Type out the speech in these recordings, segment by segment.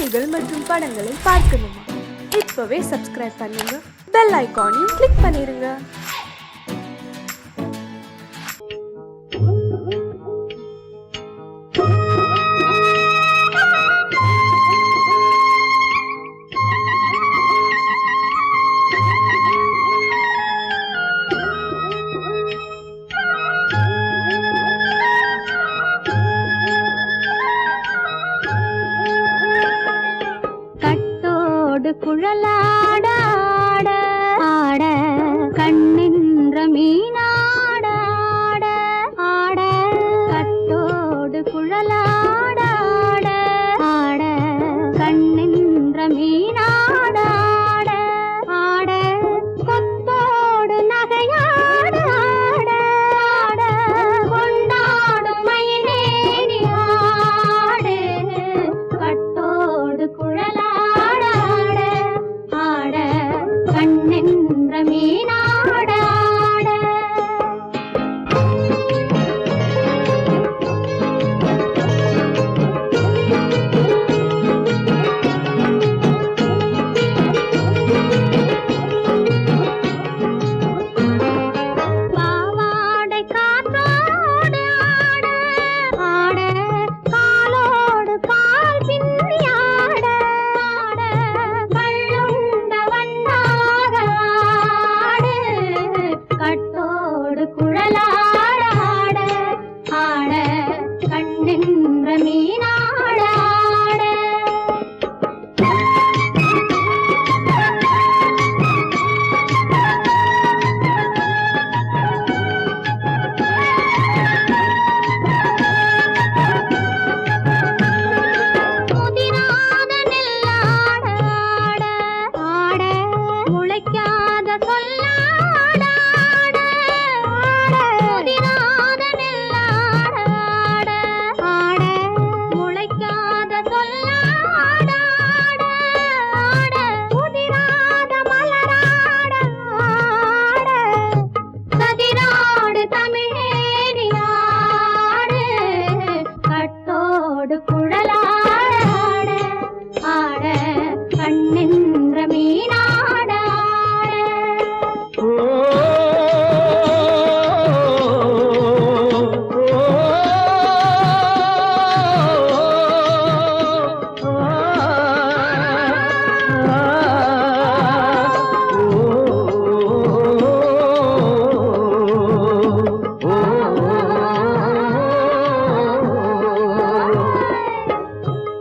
செய்திகள் மற்றும் படங்களை பார்க்கணுமா? இப்பவே சப்ஸ்கிரைப் பண்ணுங்க, பெல் ஐகானையும் கிளிக் பண்ணிருங்க. குழலாட ஆட ஆட கண்ணின்ற மீனாட ஆட ஆட கட்டோடு குழலாட ஆட ஆட கண்ணின்ற மீனாட ஆட ஆட கொத்தோடு நகையாட ஆட ஆட கொண்டாடும் மயிலேறி ஆடு கட்டோடு குழலாட கண்ணென்ற மீனாட ஆட பாவாடை காற்றோடு ஆட ஆட காலோடு கால் பின்னி ஆட ஆட கள்ளுண்ட வண்ணாக ஆடு கட்டோடு குழலாட ஆட ஆட கண்ணென்ற மீனாட ஆட முதிராத நெல்லாட ஆட ஆட முளைக்காத சொல்லாட ஆட ஆட முதிராத நெல்லாட ஆட ஆட முளைக்காத சொல்லாட ஆட ஆட முதிராத மலராட ஆட சதிராடு தமிழேறி ஆடு கட்டோடு குழலாட ஆட ஆட கண்ணென்ற மீனாட ஆட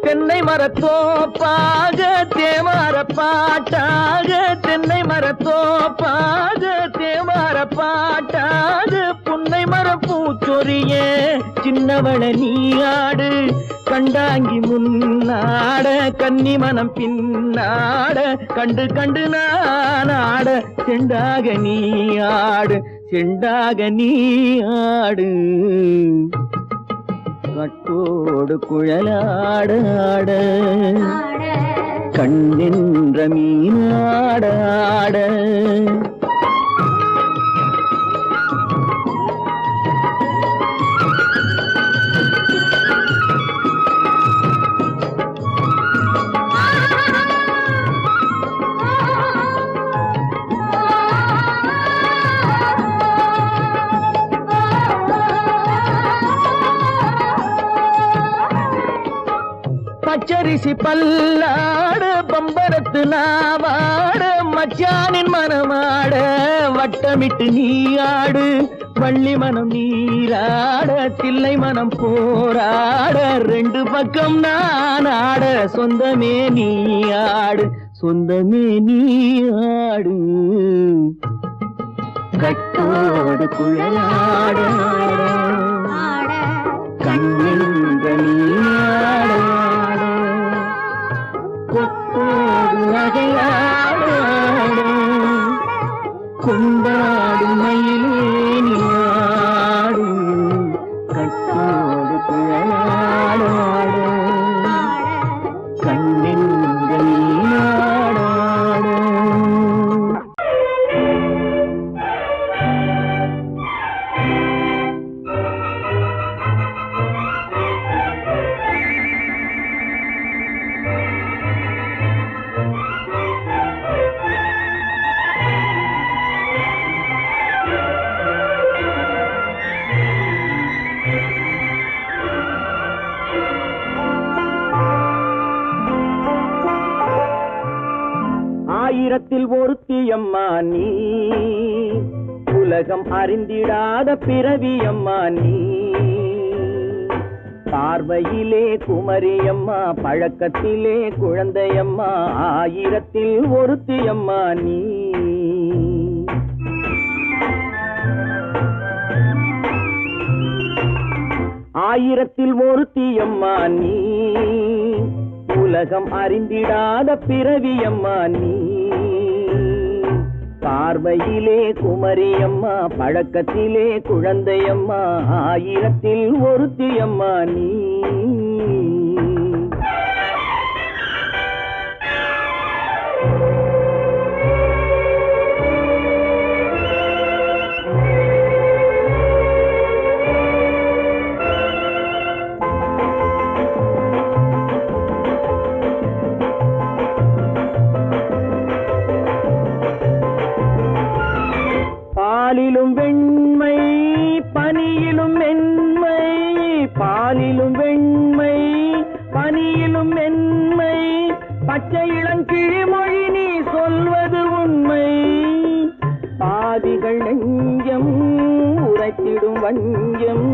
தென்னை மரத்தோப்பாக தேமார பாட்டாக தென்னை மரத்தோப்பாக தேமார பாட்டாக புன்னை மரப்பூச்சொரிய சின்னவள நீயாடு கண்டாங்கி முன்னாட கன்னி மனம் பின்னாட கண்டு கண்டு நானாட செண்டாக நீயாடு செண்டாக நீயாடு கட்டோடு குழலாட ஆட கண்ணின்ற மீனாட ஆட பச்சரிசி பல்லாட பம்பரத்து நாவாட மச்சானின் மனமாட வட்டமிட்டு நீயாடு வள்ளி மனம் நீராட தில்லை மனம் போராட ரெண்டு பக்கம் நான் ஆட சொந்தமே நீயாடு சொந்தமே நீயாடு கட்டோடு குழலாட கண்ணின்ற நீயாட கொத்தோடு நகையாட கொண்டாடு மயிலே நீயாடு கட்டோடு குழலாட கண்ணின்ற நீயாட ஆயிரத்தில் ஒருத்தியம்மா நீ, உலகம் அறிந்திடாத பிறவியம்மா நீ. பார்வையிலே குமரியம்மா, பழக்கத்திலே குழந்தையம்மா, ஆயிரத்தில் ஒருத்தியம்மா நீ. ஆயிரத்தில் ஒருத்தியம்மா நீ, உலகம் அறிந்திடாத பிறவியம்மா நீ. பார்வையிலே குமரியம்மா, பழக்கத்திலே குழந்தையம்மா, ஆயிரத்தில் ஒருத்தியம்மா நீ. பாலிலும் வெண்மை பனியிலும் மென்மை, பாலிலும் வெண்மை பனியிலும் மென்மை, பச்சை இளங்கிழிமொழி நீ சொல்வது உண்மை. பாதிகள் நெஞ்சம் உரைத்திடும் வஞ்சம்,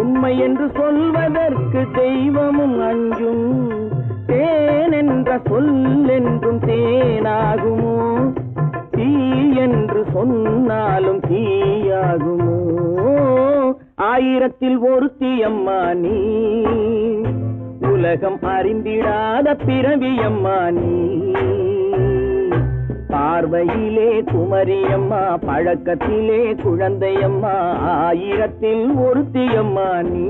உண்மை என்று சொல்வதற்கு தெய்வமும் அஞ்சும். தேன் என்ற சொல் என்றும் தேனாகுமோ, தீ என்று சொன்னாலும் தீயாகுமோ. ஆயிரத்தில் ஒருத்தியம்மா நீ, உலகம் அறிந்திடாத பிறவியம்மா நீ. பார்வையிலே குமரியம்மா, பழக்கத்திலே குழந்தையம்மா, ஆயிரத்தில் ஒருத்தியம்மா நீ.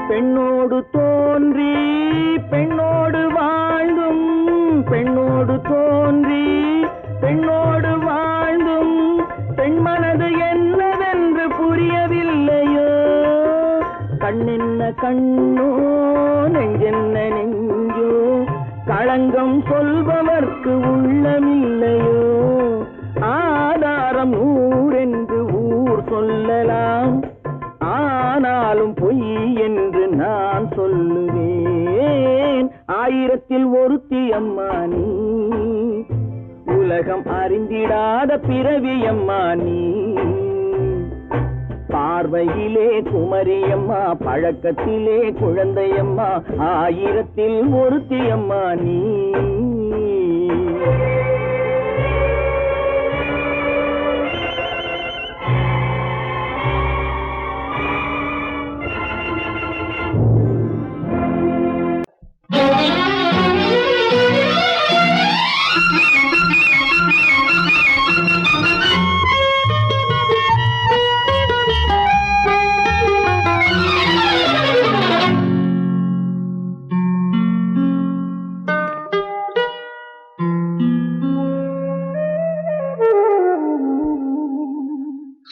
பெண்ணோடு தோன்றி பெண்ணோடு வாழ்ந்தும், பெண்ணோடு தோன்றி பெண்ணோடு வாழ்ந்தும், பெண் மனது என்னவென்று புரியவில்லையோ. கண்ணென்ன கண்ணோ, நெஞ்சென்ன நெஞ்சோ, களங்கம் சொல்பவர்க்கு உள்ளமில்லையோ. ஆதாரம் ஊரென்று ஊர் சொல்லலாம், ஆனாலும் பொய் என்று நான் சொல்லுவேன். ஆயிரத்தில் ஒருத்தியம்மா நீ, உலகம் அறிந்திடாத பிறவியம்மா நீ. பார்வையிலே குமரியம்மா, பழக்கத்திலே குழந்தையம்மா, ஆயிரத்தில் ஒருத்தியம்மா நீ.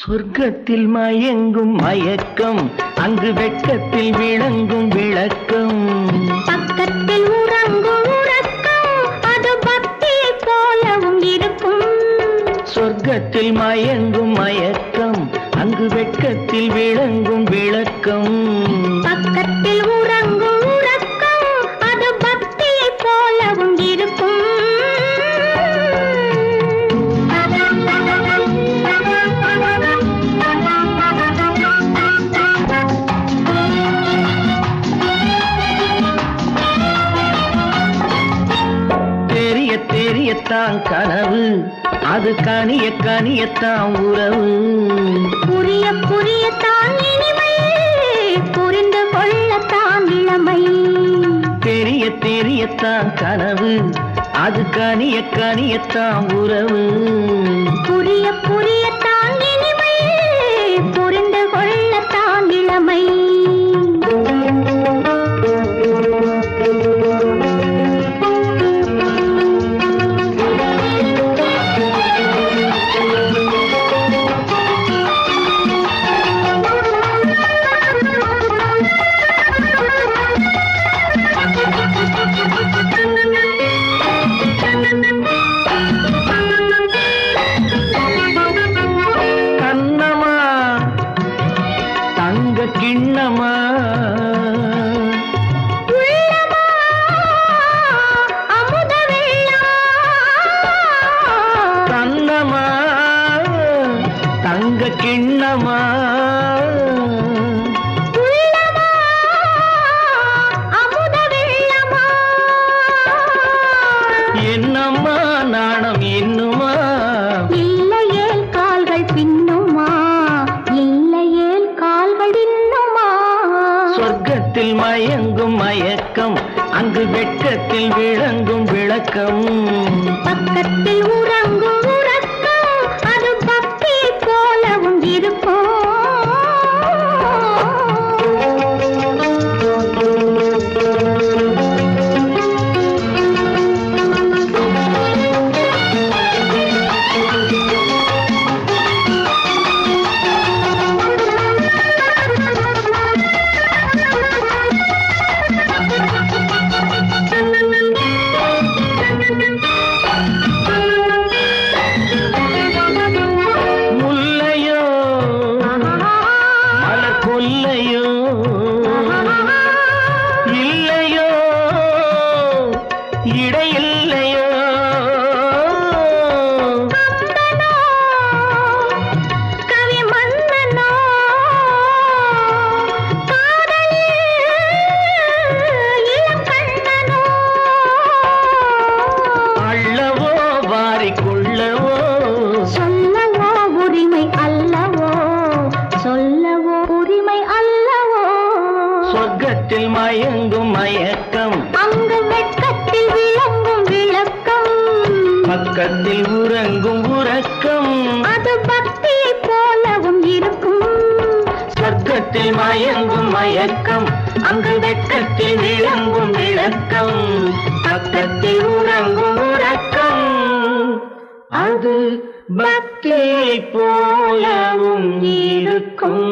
சொர்க்கத்தில் மயங்கும் மயக்கம், அங்கு வெட்கத்தில் விளங்கும் விளக்கம். பக்கத்தில் உறங்கும் உறக்கம், அது பக்தியை போலவும் இருக்கும். சொர்க்கத்தில் மயங்கும் மயக்கம், அங்கு வெட்கத்தில் விளங்கும் விளக்கம். பக்கத்தில் உறங்கும் உறக்கம், அது பக்தியை போலவும் இருக்கும். தெரியத்தான் கனவு, அது கனிய கனியத்தான் உறவு. புரிய புரியத்தான் இனிமை, புரிந்து கொள்ளத்தான் இளமை. தெரியத்தான் கனவு, அது கனிய கனியத்தான் உறவு. புரிய புரியத்தான் இனிமை, புரிந்து கொள்ளத்தான் இளமை. தங்க கிண்ணமா உள்ளமா அமுத வெள்ளமா என்னம்மா நாணம் இன்னுமா இல்லையேல் கால்கள் பின்னுமா இல்லையேல் கால்கள் இன்னுமா சொர்க்கத்தில் மயங்கும் மயக்கம் அங்கு வெட்கத்தில் விளங்கும் விளக்கம் பக்கத்தில் உறங்கும் உறக்கம் அது பக்தி போலவும் இருக்கும் முல்லையோ மலர் கொல்லையோ இல்லையோ இடையில்லையோ கவி மன்னனோ காதலில் இளம் கண்ணனோ அள்ளவோ வாரிக்கொள்ளவோ சொல்லவோ உரிமை அல்லவோ சொல்லவோ உரிமை அல்லவோ சொர்க்கத்தில் மயங்கும் மயக்கம் அங்கு வெட்கத்தில் விளங்கும் விளக்கம் பக்கத்தில் உறங்கும் உறக்கம் அது பக்தி போலவும் இருக்கும் சொர்க்கத்தில் மயங்கும் மயக்கம் அங்கு வெட்கத்தில் விளங்கும் விளக்கம் பக்கத்தில் உறங்கும் உறக்கம் அது பக்தி போலவும் இருக்கும்.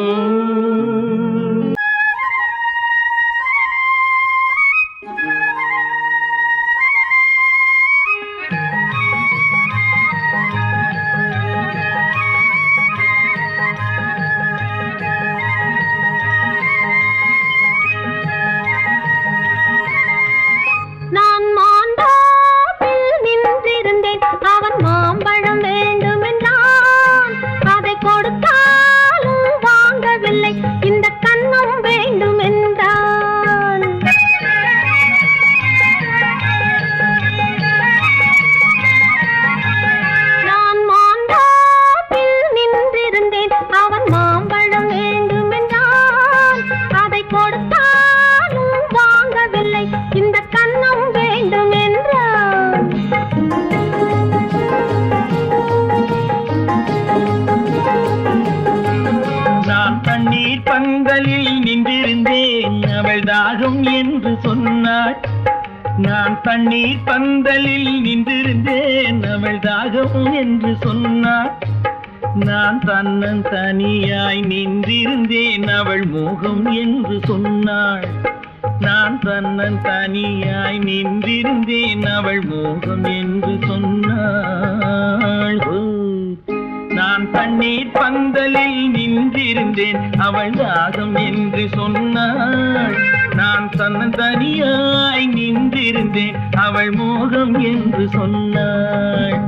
நான் மாந்தோப்பில் நின்றிருந்தேன் அவன் மாம்பழம் வேண்டுமென்றான் அதை கொடுத்தாலும் வாங்கவில்லை இந்த கன்னம் வேண்டுமென்றான் நான் மாந்தோப்பில் நின்றிருந்தேன் அவன் மாம்பழம் வேண்டுமென்றான் அதை கொடுத்தாலும் வாங்கவில்லை இந்த கன்னம் வேண்டுமென்றான் நான் தண்ணீர் பந்தலில் நின்றிருந்தேன் அவள் தாகம் என்று சொன்னாள். நான் தண்ணீர் பந்தலில் நின்றிருந்தேன் அவள் தாகம் என்று சொன்னாள். நான் தன்னன் தனியாய் நின்றிருந்தேன் அவள் மோகம் என்று சொன்னாள். நான் தன்னன் தனியாய் நின்றிருந்தேன் அவள் மோகம் என்று சொன்னாள். நான் தண்ணீர் பந்தலில் நின்றிருந்தேன் அவள் தாகம் என்று சொன்னாள். நான் தன்னன் தனியாய் நின்றிருந்தேன் அவள் மோகம் என்று சொன்னாள்.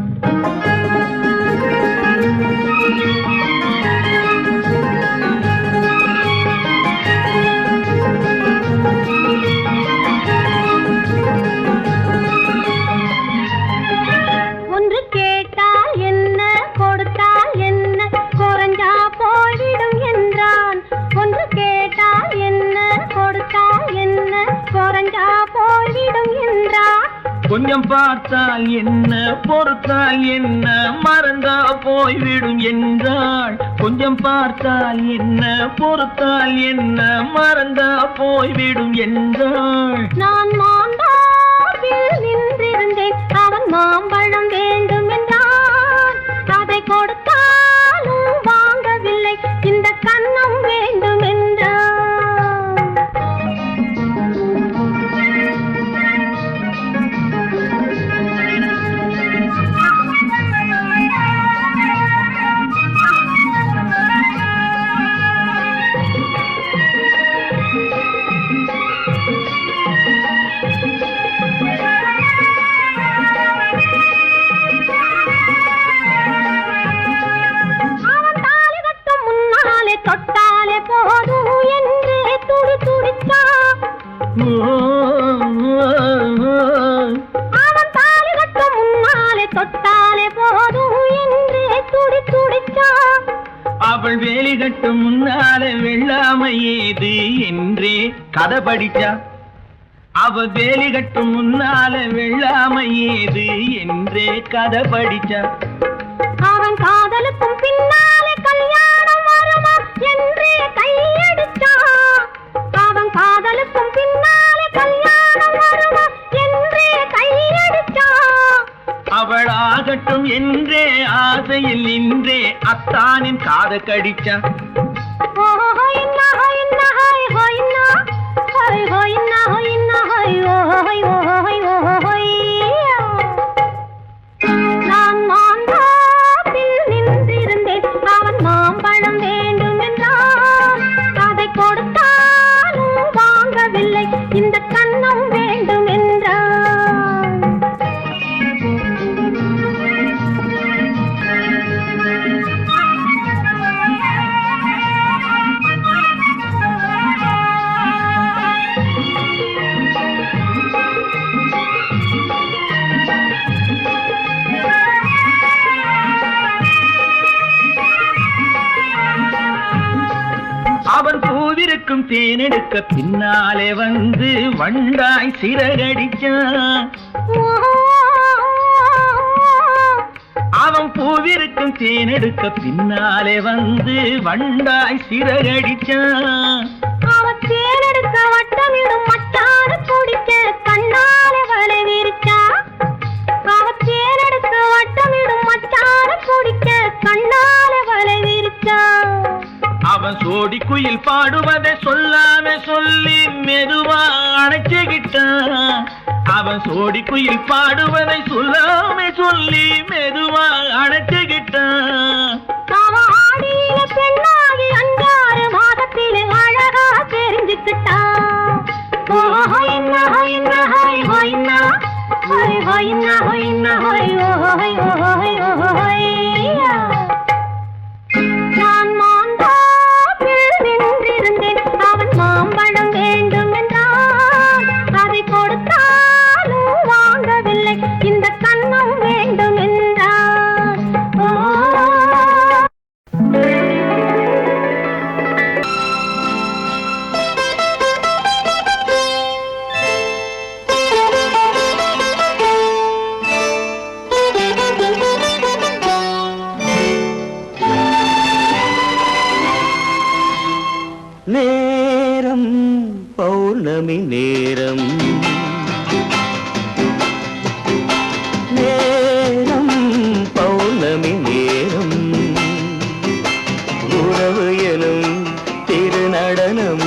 ஒன்று கேட்டால் என்ன கொடுத்தால் என்ன குறைஞ்சா போய்விடும் என்றான் ஒன்று கேட்டால் என்ன கொடுத்தால் என்ன குறைஞ்சா போய்விடும் என்றான் கொஞ்சம் பார்த்தால் என்ன பொறுத்தால் என்ன மறந்தா போய்விடும் என்றாள். கொஞ்சம் பார்த்தால் என்ன பொறுத்தால் என்ன மறந்தா போய்விடும் என்றாள். நான் மாந்தாவில் நின்றிருந்தேன் அவன் மாம்பழம் வேண்டுமென்றான் அதை கொடுத்தாலும் வாங்கவில்லை இந்த கன்னம் வேண்டுமென்றான் அவன் தாலி கட்டும் முன்னாலே தொட்டாலே போதும் என்றே துடி துடிச்சான். அவள் வேலி கட்டும் முன்னாலே வெள்ளாமை ஏது என்றே கதை படிச்சா. அவ வேலி கட்டும் முன்னாலே வெள்ளாமை ஏது என்றே கதை படிச்சா. அவன் காதலுக்கும் பின்னாலே கல்யாணம் வருமா என்றே கையடிச்சான். அவன் காதலுக்கும் பின்னாலே கல்யாணம் வருமா என்றே கையடிச்சான். அவள் ஆகட்டும் என்றே ஆசையில் நின்றே அத்தானின் காத கடிச்சா. நான் மாந்தாப்பில் நின்றிருந்தேன். அவன் மாம்பழம் வேண்டும் என்றான். அதை கொடுத்தாலும் வாங்கவில்லை. இந்த கன்னம் வேண்டும் என்றான். அவன் பூவிருக்கும் தேனெடுக்க பின்னாலே வந்து வண்டாய் சிறகடிச்சான். அவன் பூவிருக்கும் தேனெடுக்க பின்னாலே வந்து வண்டாய் சிறகடிச்சான். அவன் தேனெடுக்க வட்டமிடும் மட்டாறு குடிக்க கண்ணாலே வலை விரிச்சா. அவன் தேனெடுக்க வட்டமிடும் மட்டாறு குடிக்க கண்ணாலே வலை விரிச்சா. அவன் சோடி குயில் பாடுவதை சொல்லாம சொல்லி மெதுவா அணைச்சுக்கிட்டான். அவன் சோடி குயில் பாடுவதை சொல்லாம சொல்லி மெதுவா அணைச்சுக்கிட்டான். அவன் ஆடியில பெண்ணாகி 5-6 மாதத்திலே அழகா தெரிஞ்சுக்கிட்டான். நான் மாந்தாப்பில் நின்றிருந்தேன். அவன் மாம்பழம் வேண்டும் என்றான். அதை கொடுத்தாலும் வாங்கவில்லை. இந்த கன்னம் வேண்டும் என்றான். நேரம் பௌர்ணமி நேரம், நேரம் பௌர்ணமி நேரம், உறவு எனும் திருநடனம்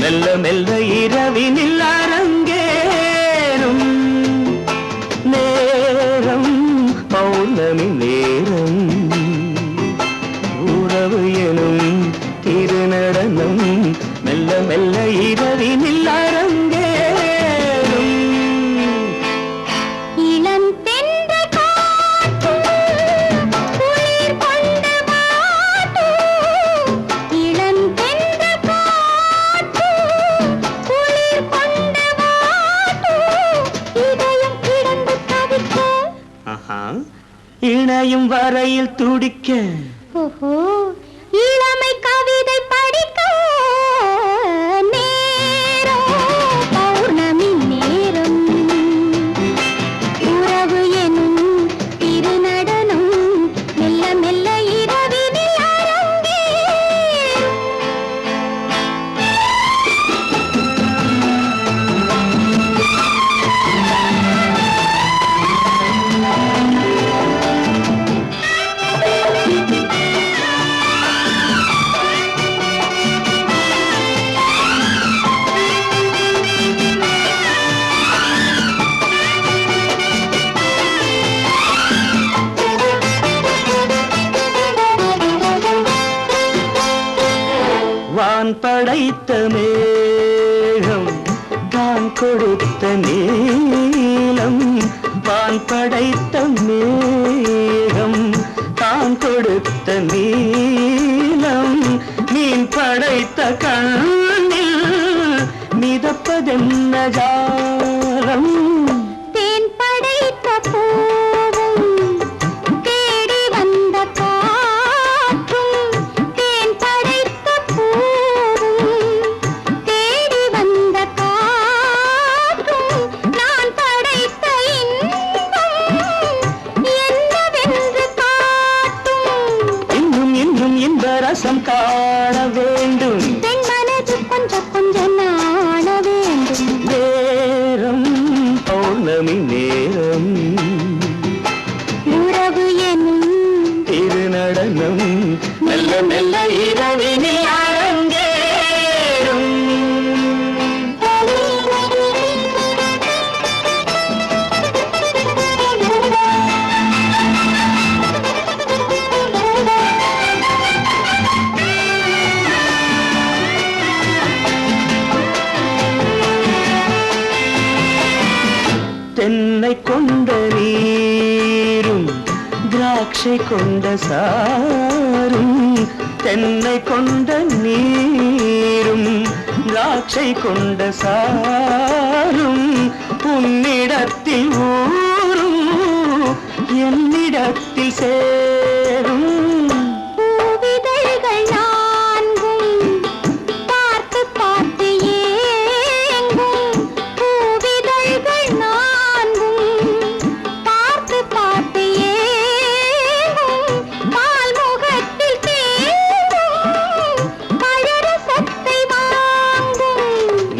மெல்ல மெல்ல இரவினில் அரங்கேறும். நேரம் பௌர்ணமி நேரம், உறவு எனும் திருநடனம் மெல்ல மெல்ல இரவினில் அரங்கேறும். இளம் தென்றல் காற்றும் குளிர் கொண்டு வாட்டும். இளம் தென்றல் காற்றும் குளிர் கொண்டு வாட்டும். இதயம் கிடந்து தவிக்க, இணையும் வரையில் துடிக்க, இளமை கவிதை படிக்க. நேரம் பௌர்ணமி நேரம், உறவு எனும் திருநடனம் மெல்ல மெல்ல இரவினில் அரங்கேறும். வான் படைத்த மேகம் தான் கொடுத்த நீலம். வான் படைத்த மேகம் தான் கொடுத்த நீலம். மீன் படைத்த கண்ணில் மிதப்பதென்ன இன்னும் இன்ப ரசம் காண வேண்டும். பெண் மனது கொஞ்சம் கொஞ்சம் நாண வேண்டும். நேரம் பௌர்ணமி நேரம், உறவு எனும் இரு நடனம் மெல்ல மெல்ல இரவினில் அரங்கேறும். தென்னை கொண்ட நீரும் திராட்சை கொண்ட சாரும், தென்னை கொண்ட நீரும் திராட்சை கொண்ட சாரும், உன்னிடத்தில் ஊரும் என்னிடத்தில் சேரும். பூவிதழ்கள் நான்கும் பார்த்து பார்த்து ஏங்கும். பூவிதழ்கள் நான்கும் பார்த்து பார்த்து ஏங்கும். பால்முகத்தில் தேங்கும் பழரசத்தை வாங்கும்.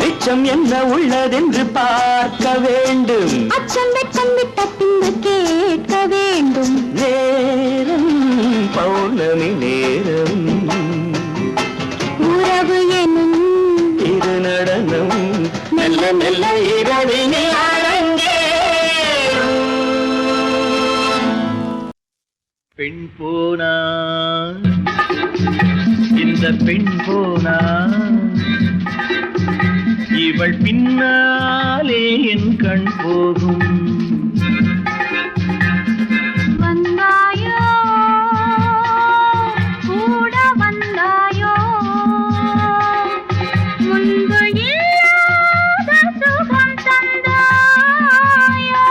மிச்சம் என்ன உள்ளதென்று பார்க்க வேண்டும். அச்சம் வெச்சம் விட்ட பின்பு கேட்க வேண்டும். நேரம் பௌர்ணமி நேரம், உறவு எனும் இரு நடனம் மெல்ல மெல்ல இரவினில் அரங்கேறும். பெண் போனா இந்த பெண் போனா, இவள் பின்னாலே என் கண் போகும். வந்தாயோ கூட வந்தாயோ, முன்பு இல்லாத சுகம் தந்தாயோ.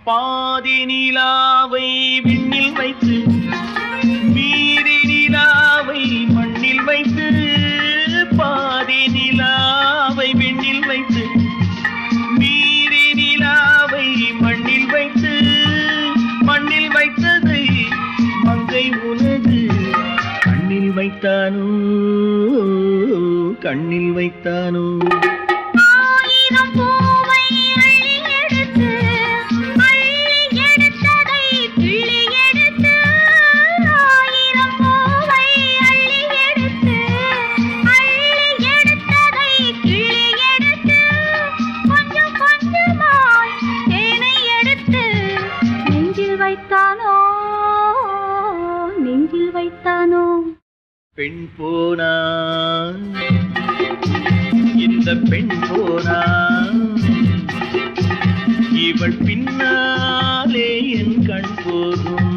பாதி நிலாவை விண்ணில் வைத்து, மீதி நிலாவை மண்ணில் வைத்து, பாதி நிலாவை விண்ணில் வைத்து, மீதி நிலாவை மண்ணில் வைத்து, மண்ணில் வைத்ததை மங்கை உனது கண்ணில் வைத்தானோ, கண்ணில் வைத்தானோ. ஆயிரம் பூவை அள்ளி எடுத்து, அள்ளி எடுத்ததை கிள்ளி எடுத்து. ஆயிரம் பூவை அள்ளி எடுத்து, அள்ளி எடுத்ததை கிள்ளி எடுத்து. கொஞ்சம் கொஞ்சமாய் தேனை எடுத்து நெஞ்சில் வைத்தானோ, நெஞ்சில் வைத்தானோ. பெண் போனா இந்த பெண் போனா, இவள் பின்னாலே என் கண் போகும்.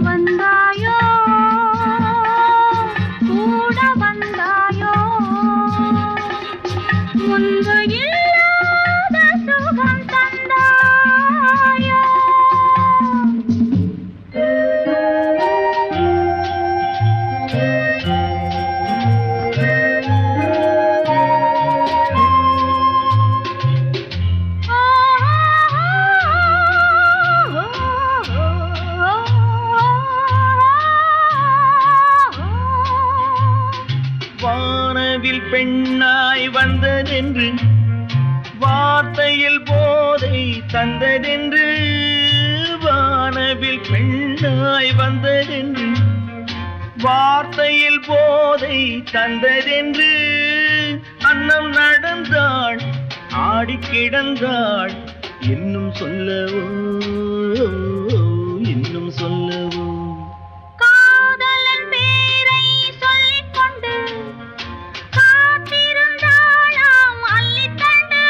வந்தாயோ கூட வந்தாயோ, முன்பு இல்லாத சுகம் தந்தாயோ. வானவில் பெண்ணாய் வந்ததென்று, வார்த்தையில் போதை தந்ததென்று. வானவில் பெண்ணாய் வந்ததென்று, வார்த்தையில் போதை தந்ததென்று. அன்னம் நடந்தாள் ஆடி கிடந்தாள், இன்னும் சொல்லவோ இன்னும் சொல்லவோ. காதலன் பேரை சொல்லிக் கொண்டு காத்திருந்தாளாம் அள்ளித்தண்டு.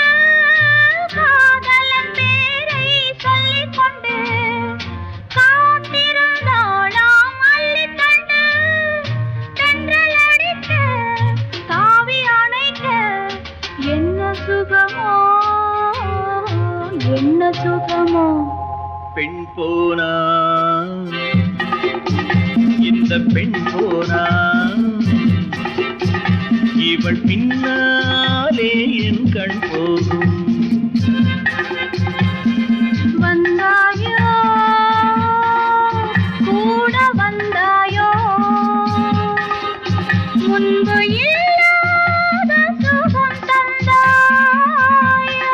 காதலன் பேரை சொல்லிக் கொண்டு காத்திருந்தாளாம் அள்ளித்தண்டு. தென்றல் அடிக்க பெண் போனா இந்த பெண் போனா இவள் பின்னாலே என் கண் போகும் வந்தாயோ கூட வந்தாயோ முன்பு இல்லாத சுகம் தந்தாயோ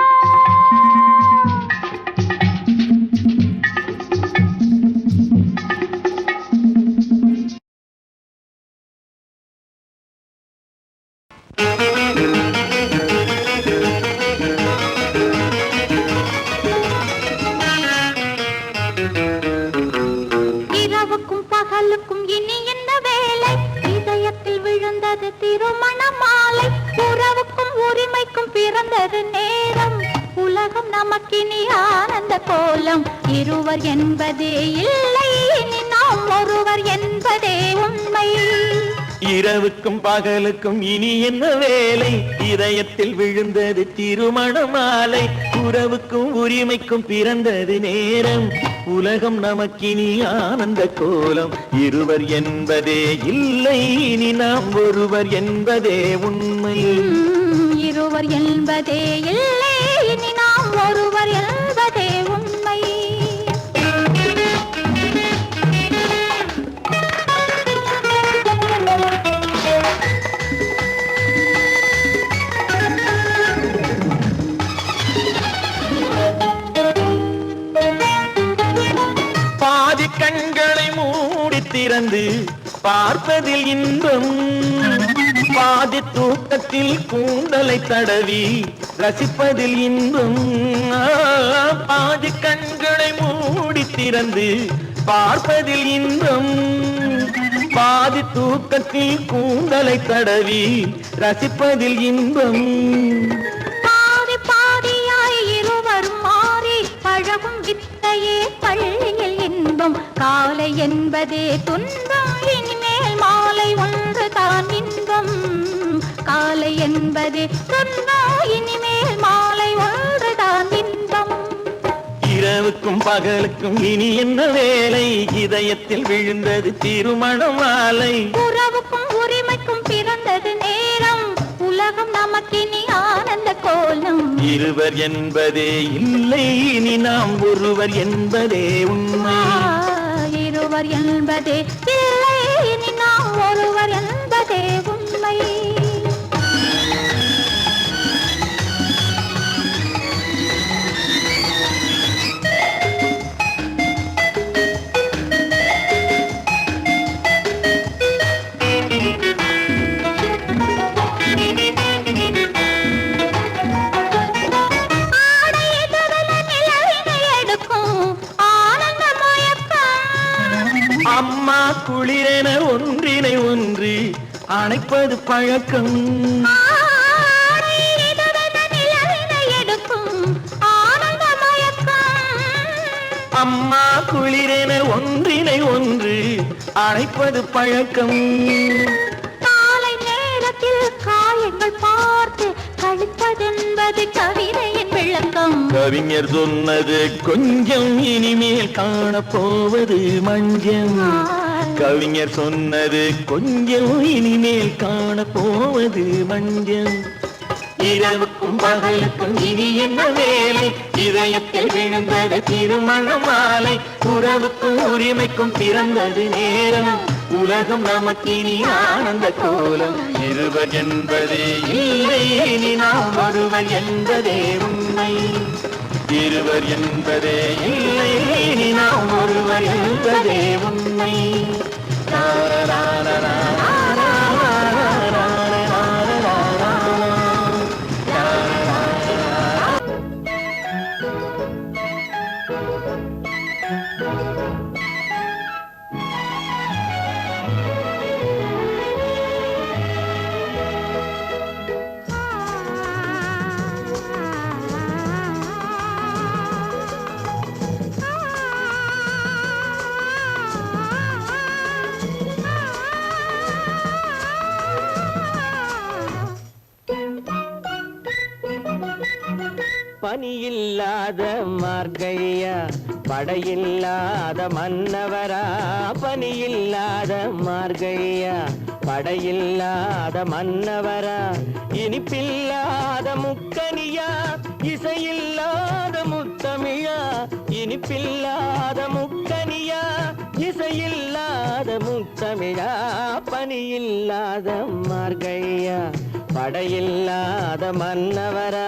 இரவுக்கும் பகலுக்கும் இனி என்ன வேலை இதயத்தில் விழுந்தது திருமண மாலை உறவுக்கும் உரிமைக்கும் பிறந்தது நேரம் உலகம் நமக்கினி ஆனந்த கோலம் இருவர் என்பதே இல்லை இனி நாம் ஒருவர் என்பதே உண்மை இரவுக்கும் பகலுக்கும் இனி என்ன வேலை இதயத்தில் விழுந்தது திருமண மாலை உறவுக்கும் உரிமைக்கும் பிறந்தது நேரம் உலகம் நமக்கினி ஆனந்த கோலம் இருவர் என்பதே இல்லை இனி நாம் ஒருவர் என்பதே உண்மை இருவர் என்பதே இல்லை இனி நாம் ஒருவர் என்பதே உண்மை பாதி கண்களை மூடி திறந்து பார்ப்பதில் இன்பம் பாதி தூக்கத்தில் கூந்தலை தடவி ரசிப்பதில் இன்பம் பாதி கண்களை மூடி திறந்து பார்ப்பதில் இன்பம் பாதி தூக்கத்தில் கூந்தலை தடவி ரசிப்பதில் இன்பம் பாதி பாதியாய் இருவரும் மாறி பழகும் வித்தையே பள்ளியில் இன்பம் காலை என்பதே துன்பம் இனிமேல் மாலை ஒன்று தான் இன்பம் காலை என்பதே துன்பம் இனிமேல் மாலை ஒன்று தான் இன்பம் இரவுக்கும் பகலுக்கும் இனி என்ன வேலை இதயத்தில் விழுந்தது திருமண மாலை உறவுக்கும் உரிமைக்கும் பிறந்தது நேரம் உலகம் நமக்கினி ஆனந்த கோலம் இருவர் என்பதே இல்லை இனி நாம் ஒருவர் என்பதே உண்மை இருவர் என்பதே இல்லை இனி நாம் ஒருவர் என்பதே உண்மை அம்மா குளிரென ஒன்றினை ஒன்று அணைப்பது பழக்கம் அம்மா குளிரென ஒன்றினை ஒன்று அணைப்பது பழக்கம் காலை நேரத்தில் காயங்கள் பார்த்து கழிப்பதென்பது கவிதையின் விளக்கம் கவிஞர் சொன்னது கொஞ்சம் இனிமேல் காணப்போவது மஞ்சம் கவிஞர் சொன்னது கொஞ்சம் இனிமேல் காணப்போவது மஞ்சம் இரவுக்கும் பகலுக்கும் இனி என்ன வேலை இதயத்தில் விழுந்தது திருமண மாலை உறவுக்கும் உரிமைக்கும் பிறந்தது நேரம் உலகம் நமக்கினி ஆனந்த கோலம் இருவர் என்பதே இல்லை இனி நாம் ஒருவர் என்பதே உண்மை இருவர் என்பதே இல்லை இனி நாம் ஒருவர் என்பதே உண்மை பனியில்லாத மார்கழியா படையில்லாத மன்னவரா பனியில்லாத மார்கழியா படையில்லாத மன்னவரா இனிப்பில்லாத முக்கனியா இசையில்லாத முத்தமிழா இனிப்பில்லாத முக்கனியா இசையில்லாத முத்தமிழா பனியில்லாத மார்கழியா படையில்லாத மன்னவரா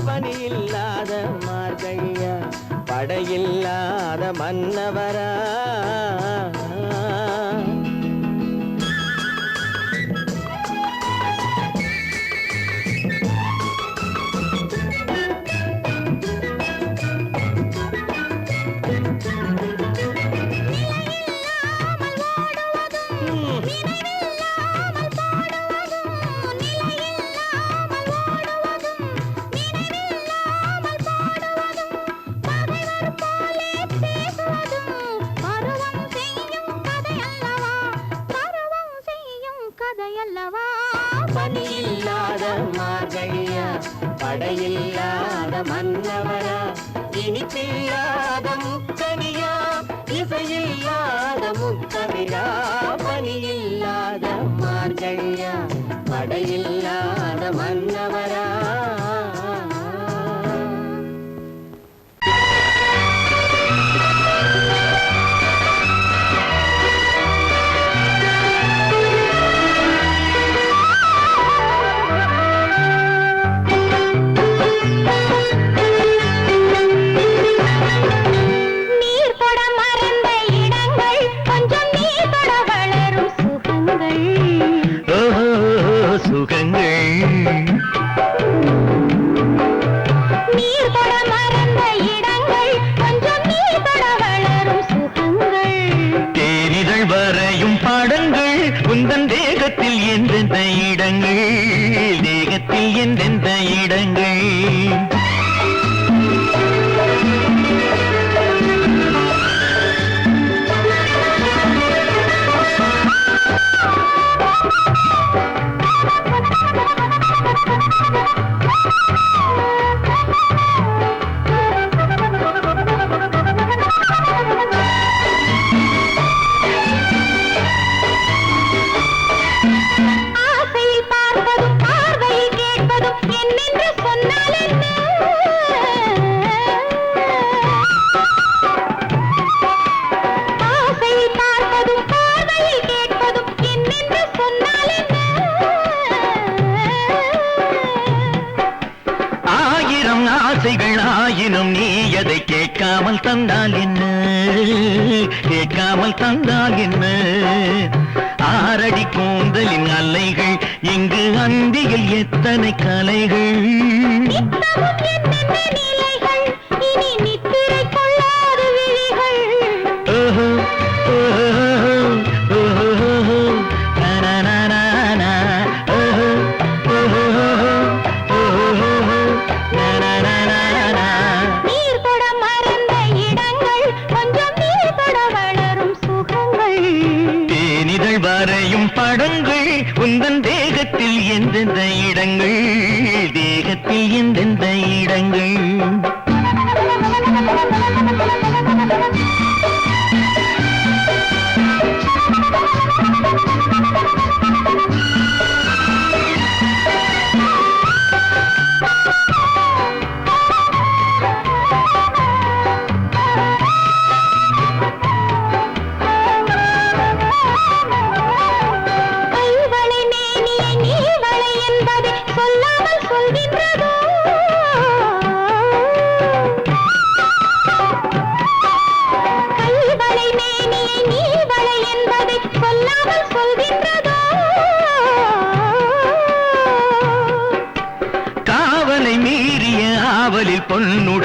பனியில்லாத மார்கழியா படையில்லாத மன்னவரா பனியில்லாத மார்கழியா படையில்லாத மன்னவரா இனிப்பில்லாத முக்கனியா இசையில்லாத முத்தமிழா பனியில்லாத மார்கழியா படையில்லாத மன்னவரா உந்தன் தேகத்தில் எந்தெந்த இடங்கள் தேகத்தில் எந்தெந்த இடங்கள் ஆயினும் நீ அதை கேட்காமல் தந்தால் என்ன கேட்காமல் தந்தால் என்ன ஆரடி கூந்தலின் அலைகள் இங்கு அந்தியில் எத்தனை கலைகள் ஓஹோ ஓஹோ ஓஹோ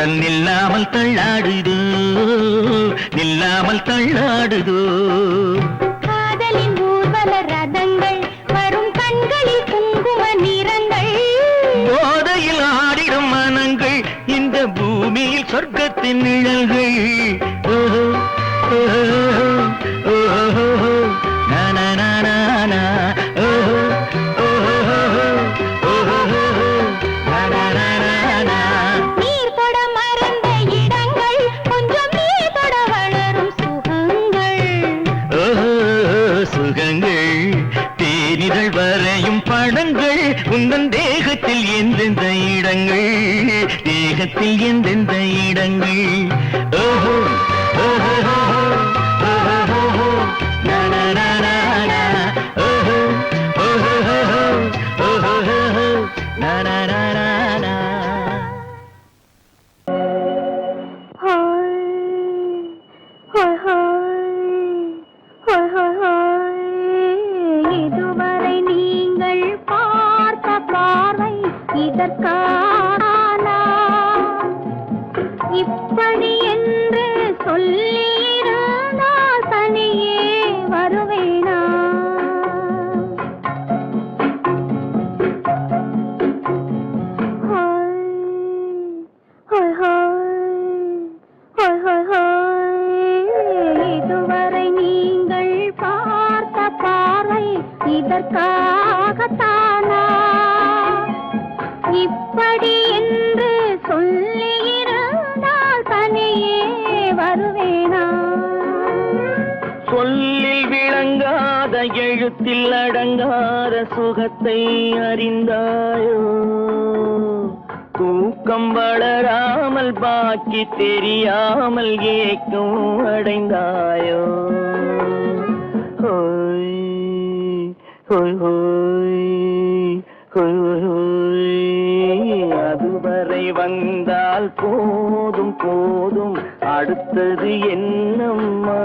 உடல் நில்லாமல் தள்ளாடுதோ நில்லாமல் தள்ளாடுதோ காதலின் ஊர்வல ரதங்கள் வரும் கண்களில் குங்கும நிறங்கள் போதையில் ஆடிடும் மனங்கள் இந்த பூமியில் சொர்க்கத்தின் நிழல்கள் ஓஹோ ஓஹோ ஓஹோ நனனனனா ஓஹோ ஓஹோ ஓஹோ நனனனனா நீர் தொட மறந்த இடங்கள் கொஞ்சம் நீர் தொட வளரும் சுகங்கள் ஓஹோ சுகங்கள் தேனிதழ் வரையும் படங்கள் உந்தன் தேகத்தில் எந்தெந்த இடங்கள் தேகத்தில் எந்தெந்த இடங்கள் ஓஹோ ஓஹோ ஓஹோ நனனனனா ஓஹோ ஓஹோ ஓஹோ நனனனனா இதுவரை நீங்கள் பார்த்த பார்வை இதற்கானா இப்படி என்று சொல்லியிருந்தால் தனியே வருவேனா இதுவரை நீங்கள் பார்த்த பார்வை இதற்காகத்தானா இப்படி என்று சொல்லியிருந்தால் தனியே வருவேனா சொல்லில் விளங்காத எழுத்தில் அடங்காத சுகத்தை அறிந்தாயோ தூக்கம் வளராமல் பாக்கி தெரியாமல் ஏக்கம் அடைந்தாயோ ஹோய் ஹோய் ஹோய் ஹோய் ஹோய் அதுவரை வந்தால் போதும் போதும் அடுத்தது என்னம்மா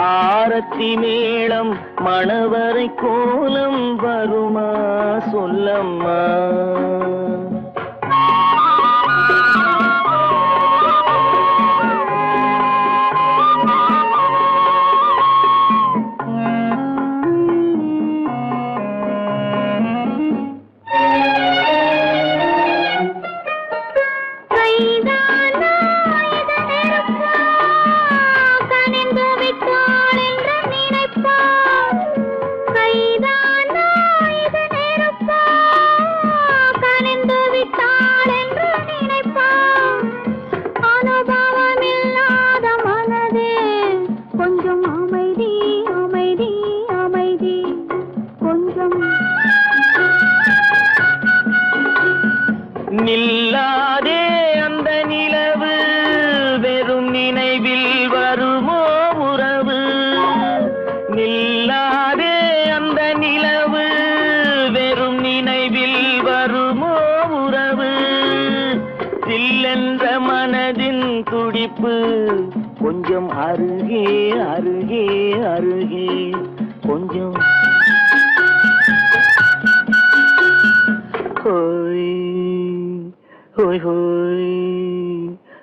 ஆரத்தி மேளம் மணவரை கோலம் வருமா சொல்லம்மா நில்லாதே அந்த நிலவு வெறும் நினைவில் வருமோ உறவு நில்லாதே அந்த நிலவு வெறும் நினைவில் வருமோ உறவு சில்லென்ற மனதின் துடிப்பு கொஞ்சம் அருகே அருகே அருகே கொஞ்சம் ஹோய் ஹோய் ஹோய்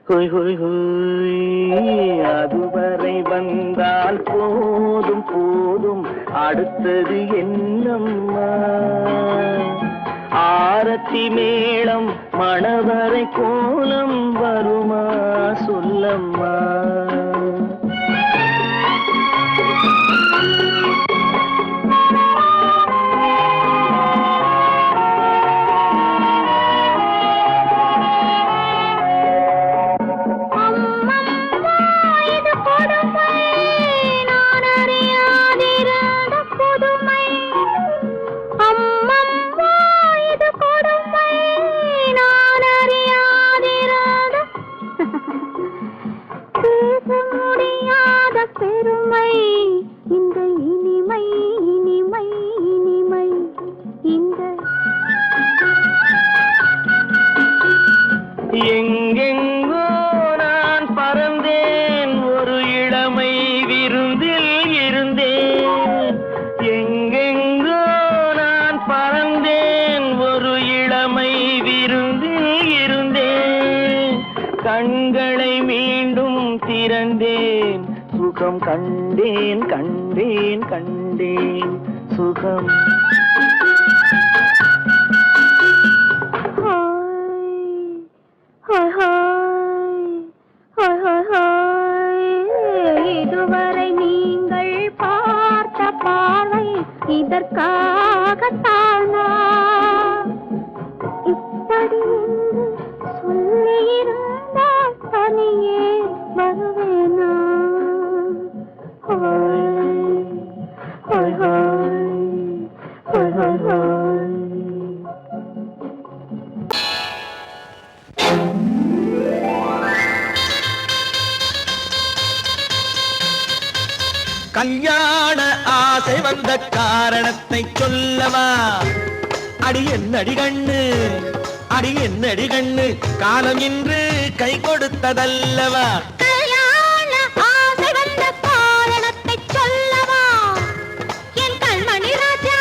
ஹோய் ஹோய் ஹோய் அதுவரை வந்தால் போதும் போதும் அடுத்தது என்னம்மா ஆரத்தி மேளம் மணவரை கோலம் வருமா சொல்லம்மா பெருமை இந்த இனிமை இனிமை இனிமை இந்த எங்கெங்கோ நான் பறந்தேன் ஒரு இளமை விருந்தில் இருந்தேன் எங்கெங்கோ நான் பறந்தேன் ஒரு இளமை விருந்தில் இருந்தேன் கண்ணை மீண்டும் திறந்தேன், சுகம் கண்டேன் கண்டேன் கண்டேன் சுகம். இதுவரை நீங்கள் பார்த்த பார்வை இதற்காகத்தானா? இப்படி சொல்லியிருந்தால் தனியே வருவேனா? கல்யாண ஆசை வந்த காரணத்தை சொல்லவா? அடி என்னடி கண்ணு, அடி என்னடி கண்ணு, காலம் இன்று கை கொடுத்ததல்லவா? கல்யாண ஆசை வந்த காரணத்தை சொல்லவா? என் கண்மணி ராஜா,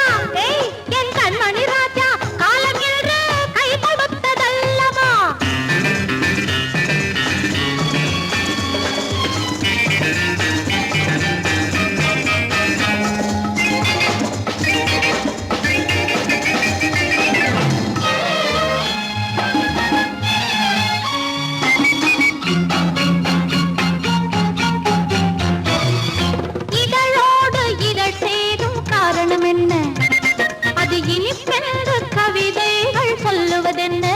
என் கண்மணி ராஜா, காலம் என்று கை கொடுத்ததல்லவா? இதழோடு இதழ் சேரும் காரணம் என்ன? அது இனிப்பென்று கவிதைகள் சொல்லுவதென்ன?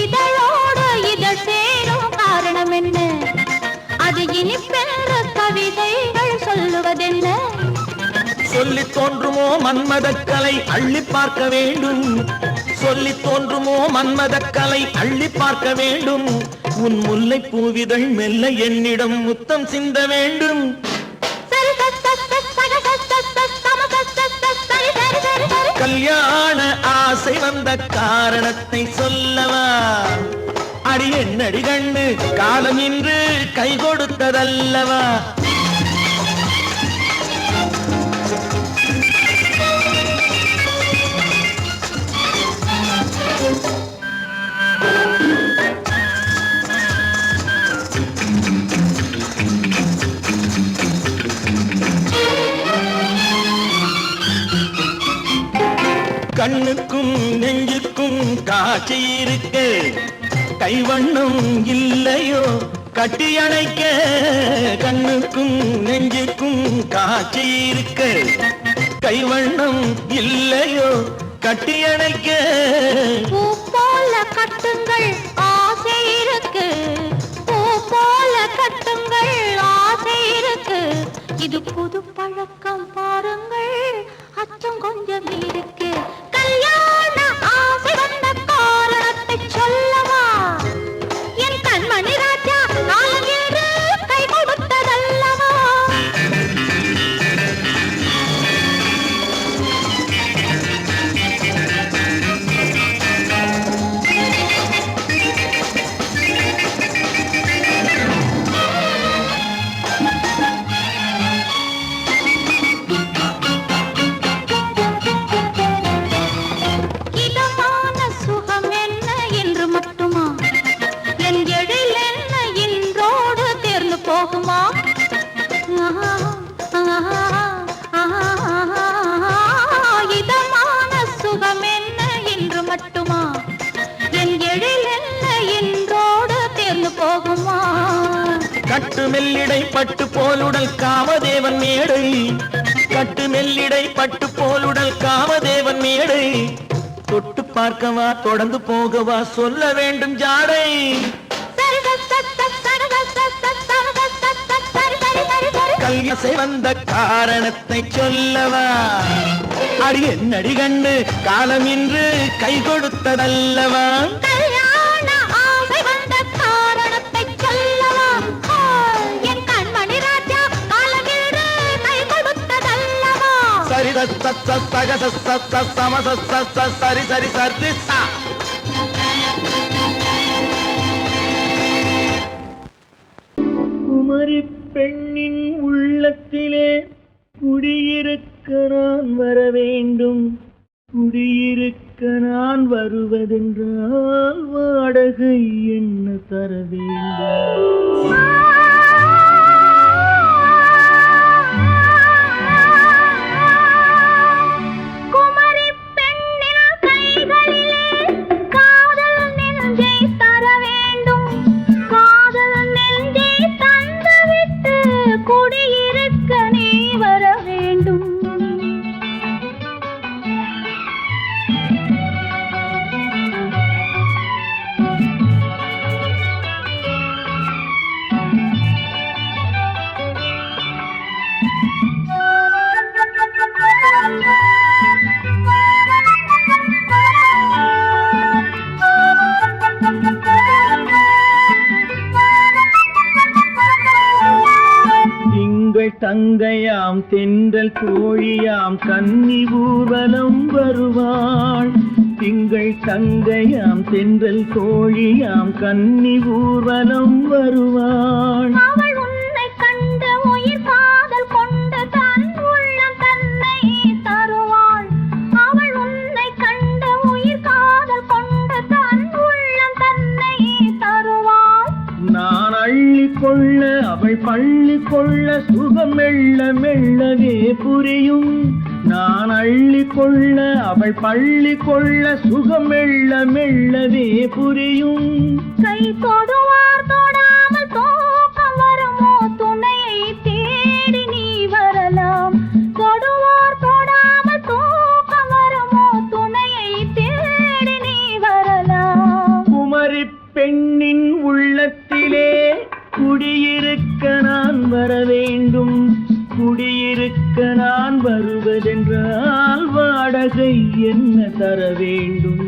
இதழோடு இதழ் சேரும் காரணம் என்ன? அது இனிப்பென்று கவிதைகள் சொல்லுவதென்ன? சொல்லி தோன்றுமோ மன்மதக்கலை அள்ளி பார்க்க வேண்டும், சொல்லி தோன்றுமோ மன்மதக்கலை அள்ளி பார்க்க வேண்டும். உன் முல்லை பூவிதழ் மெல்ல என்னிடம் முத்தம் சிந்த வேண்டும். கல்யாண ஆசை வந்த காரணத்தை சொல்லவா? அடி என்னடி கண்ணு, காலம் இன்று கை கொடுத்ததல்லவா? கண்ணுக்கும் நெஞ்சுக்கும் காட்சி இருக்க, கைவண்ணம் இல்லையோ கட்டி அணைக்க? கண்ணுக்கும் நெஞ்சுக்கும் காட்சி இருக்க, கைவண்ணம் இல்லையோ கட்டி அணைக்க? பூ போல கட்டுங்கள் ஆசை இருக்கு, பூ போல கட்டுங்கள் ஆசை இருக்கு. இது புது பழக்கம் பாருங்கள், அச்சம் கொஞ்சம் இருக்கு. கல்யாண ஆசை வந்த காரணத்தை சொல்லவா? என் கண்மணி ராஜா, காலம் என்று கை கொடுத்ததல்லவா? இதமான சுகம் என்ன என்று மட்டுமா? என் எழில் என்ன இன்றோடு தேர்ந்து போகுமா? இதமான சுகம் என்ன என்று மட்டுமா? என் எழில் என்ன இன்றோடு தேர்ந்து போகுமா? கட்டு மெல்லிடை பட்டு போலுடல் காமதேவன் மேடை, கட்டு மெல்லிடை பட்டு போலுடல் காமதேவன் மேடை. தொட்டு பார்க்கவா தொடர்ந்து போகவா சொல்ல வேண்டும் ஜாடை. கல்யாசை வந்த காரணத்தை சொல்லவா? அடி என்னடி கண்ணு, காலம் இன்று கை கொடுத்ததல்லவா? கல்யாண ஆசை வந்த காரணத்தை சொல்லவா? என் கண்மணி ராஜா, காலம் என்று கை கொடுத்ததல்லவா? சரி சக சம சரி சரி சரி சா. குமரி பெண்ணின் உள்ளத்திலே குடியிருக்க நான் வர வேண்டும், குடியிருக்க நான் வருவதென்றால் வாடகை என்ன தர வேண்டும்? தங்கையாம் தென்றல் தோழியாம் கன்னி ஊர்வலம் வருவாள். திங்கள் தங்கையாம் தென்றல் தோழியாம் கன்னி ஊர்வலம் வருவாள். அவள் உன்னை கண்ட உயிர் காதல் கொண்டு தன் உள்ளம் தன்னை தருவாள். அவள் உன்னை கண்ட உயிர் காதல் கொண்டு தன் உள்ளம் தன்னை தருவாள். நான் அள்ளி கொள்ள அவள் பள்ளி கொள்ள சுகம் மெல்ல மெல்லவே புரியும். நான் அள்ளி கொள்ள அவள் பள்ளி கொள்ள சுகம் மெல்ல மெல்லவே புரியும். கை தொடுவார் தொடாமல் தூக்கம் வருமோ துணையை தேடி நீ வரலாம். தொடுவார் தொடாமல் தூக்கம் வருமோ துணையை தேடி நீ வரலாம். குமரி பெண்ணின் உள்ளத்திலே குடியிருக்க நான் வர வேண்டும். குடியிருக்க நான் வருவதென்றால் வாடகை என்ன தர வேண்டும்?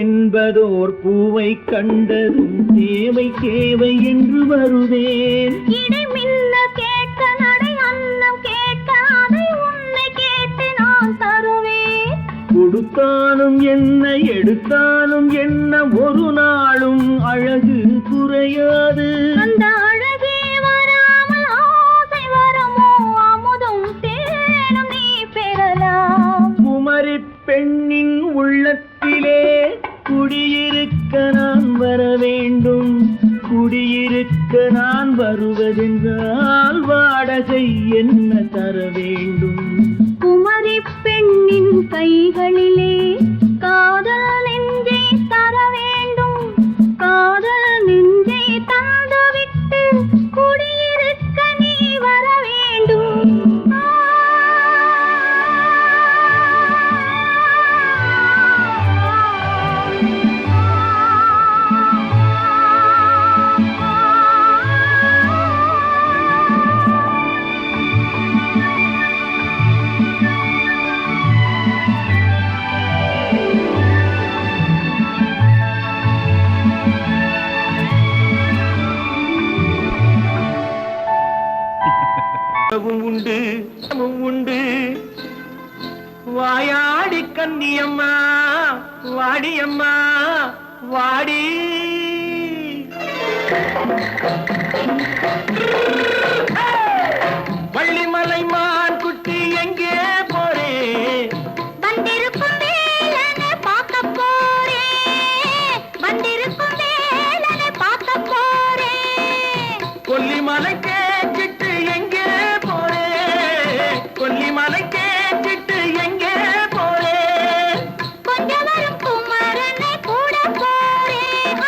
என்பதோர் பூவை கண்டதும் தேவை தேவை என்று வருவேன். இடை மின்ன கேட்க நடை அன்னம் கேட்க அதை உன்னை கேட்டு நான் தருவேன். கொடுத்தாலும் என்ன எடுத்தாலும் என்ன ஒரு நாளும் அழகு குறையாது. அந்த அழகே வராமல் ஆசை வரமோ அமுதும் தேனும் நீ பெறலாம். குமரி பெண்ணின் உள்ளத்திலே குடியிருக்க நான் வர வேண்டும். குடியிருக்க நான் வருவதென்றால் வாடகை என்ன தர வேண்டும்? குமரி பெண்ணின் கைகளிலே காதல் நெஞ்சை தர வேண்டும். காதல் நெஞ்சை தந்துவிட்டு குடியிருக்க நீ வர வேண்டும். உண்டு உண்டு வாயாடி கன்னியம்மா வாடியம்மா வாடி. வள்ளிமலை மான் குட்டி எங்கே போறே? வந்திருக்கும் வேலனை பார்க்க போறேன். வந்திருக்கும் வேலனை பார்க்க போறேன். கொல்லிமலை கேட்டு எங்கே போறே? கொல்லிமலை கேட்டு எங்கே போறே? கொஞ்சம் வரும் குமரனை கூட போறேன்.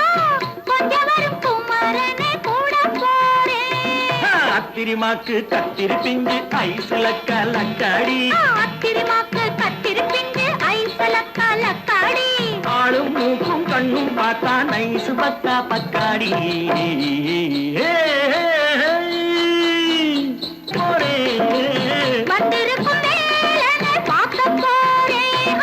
கொஞ்சம் வரும் குமரனை கூட போறேன். அத்திரிமாக்கு கத்திரி பிஞ்சு ஐசுல கலக்காடி. அத்திரிமாக்கு கத்திரி பிஞ்சு ஐசுல கலக்காடி. ஆளும் மூக்கும் கண்ணும் பார்த்தா நைசு பக்கா பக்காடி. வந்திருக்கும் வேலனை பார்க்க போறேன்.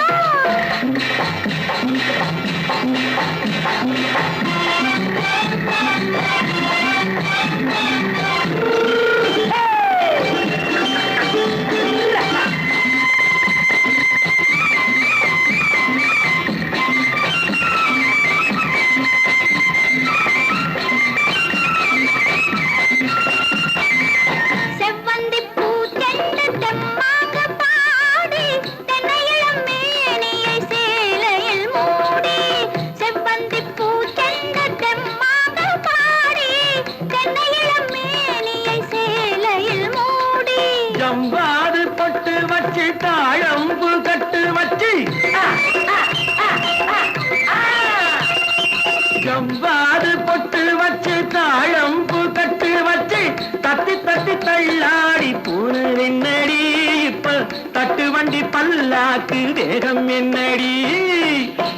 பல்லாக்கு தேகம் என்னடி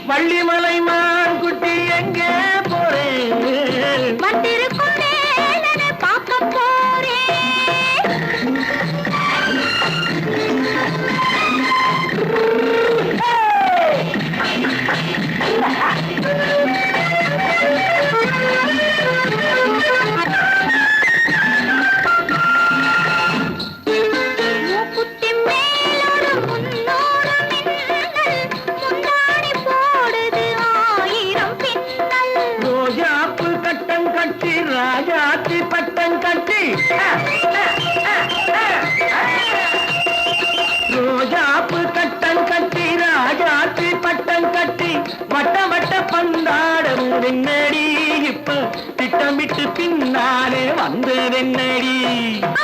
வள்ளிமலை மான் குட்டி எங்கே போறேன் வந்திருக்கும் வேலனை பார்க்க போறேன் மூக்குத்தி மேலோடு முன்னோடு மின்னல் முந்தாடி போடுது ஆயிரம் பின்னல் ரோஜாப்பு கட்டம் கட்டி ராஜாத்தி பட்டம் கட்டி ரோஜாப்பு கட்டம் கட்டி ராஜாத்தி பட்டம் கட்டி வட்ட வட்ட பந்தாடும் வெண்ணடி இப்ப திட்டமிட்டு பின்னாலே வந்ததென்னடி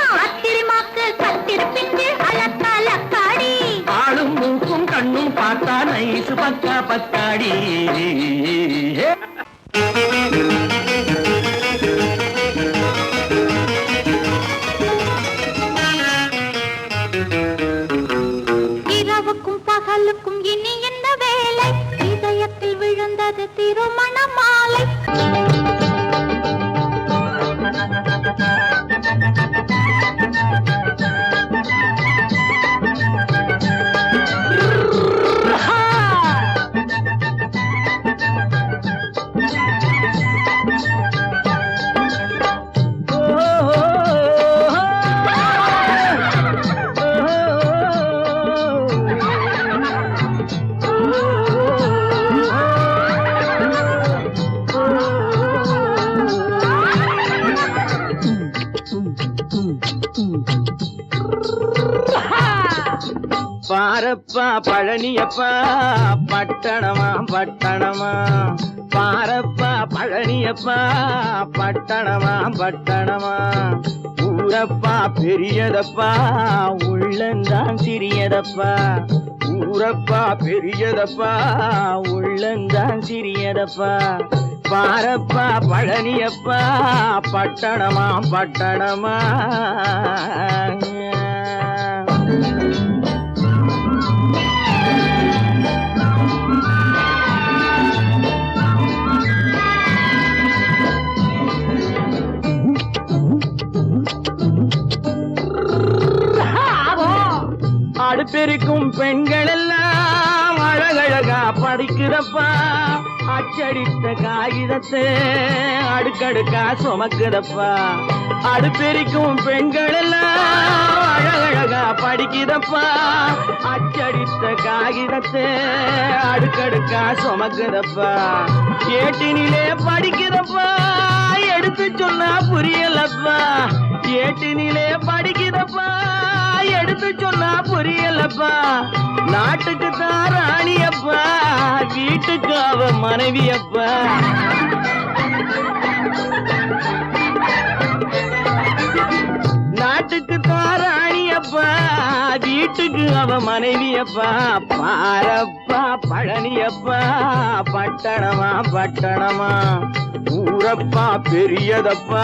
ஆத்திரமாக்கு கத்திருப்பிட்டு அலக்காடி ஆளும் மூக்கும் கண்ணும் பார்த்தா நைசு பக்கா பத்தாடி இரவுக்கும் பகலுக்கும் இனி என்ன வேலை இதயத்தில் விழுந்தது திருமண மாலை பாரப்பா பழனியப்பா பட்டணமா பட்டணமா பாரப்பா பழனியப்பா பட்டணமா பட்டணமா ஊரப்பா பெரியதப்பா உள்ளந்தான் சிறியதப்பா ஊரப்பா பெரியதப்பா உள்ளந்தான் சிறியதப்பா பாரப்பா பழனியப்பா பட்டணமா பட்டணமா அடுப்பெருக்கும் பெண்கள் எல்லாம் அழகழகா படிக்கிறப்பா அச்சடித்த காகிதத்தை அடுக்கடுக்கா சுமக்குதப்பா அடுப்பெருக்கும் பெண்கள் எல்லாம் அழகழகா படிக்கிறப்பா அச்சடித்த காகிதத்தை அடுக்கடுக்கா சுமக்குதப்பா ஏட்டினிலே படிக்கிறப்பா எடுத்து சொன்னா புரியலப்பா ஏட்டினிலே படிக்கிறப்பா எடுத்து சொன்னா புரியலப்பா நாட்டுக்கு தான் ராணியப்பா வீட்டுக்கு அவ மனைவியப்பா நாட்டுக்கு தான் ராணியப்பா வீட்டுக்கு அவ மனைவியப்பா பாரப்பா பழனியப்பா பட்டணமா பட்டணமா ஊரப்பா பெரியதப்பா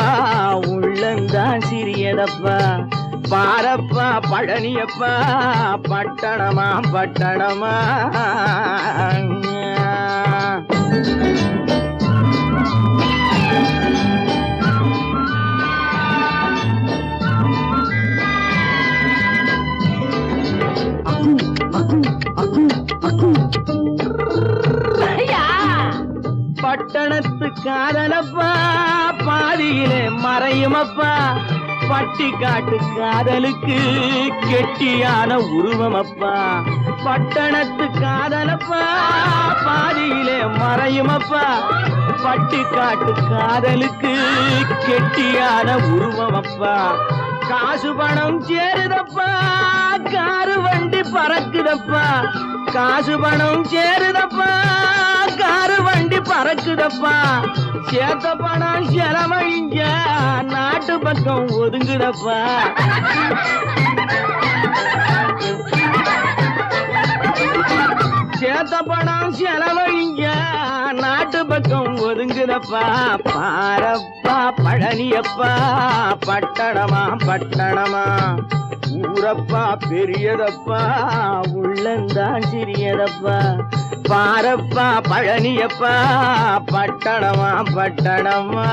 உள்ளந்தான் சிறியதப்பா பாரப்பா பழனியப்பா பட்டணமா பட்டணமா பட்டணத்து காதலப்பா பாதியிலே மறையுமப்பா பட்டி காட்டு காதலுக்கு கெட்டியான உருவமப்பா பட்டணத்து காதலப்பா பாதியிலே மறையுமப்பா பட்டி காட்டு காதலுக்கு கெட்டியான உருவமப்பா காசு பணம் சேருதப்பா காரு வண்டி பறக்குதப்பா காசு பணம் சேருதப்பா காரு வண்டி பறக்குதப்பா சேத்த பணம் செலவழிஞ்ச நாட்டு பக்கம் ஒதுங்குதப்பா சேத்த பணம் செலவழிஞ்ச நாட்டு பக்கம் ஒதுங்குதப்பா பாரப்பா பழனியப்பா பட்டணமா பட்டணமா ஊரப்பா பெரியதப்பா உள்ளந்தான் சிறியதப்பா பாரப்பா பழனியப்பா பட்டணமா பட்டணமா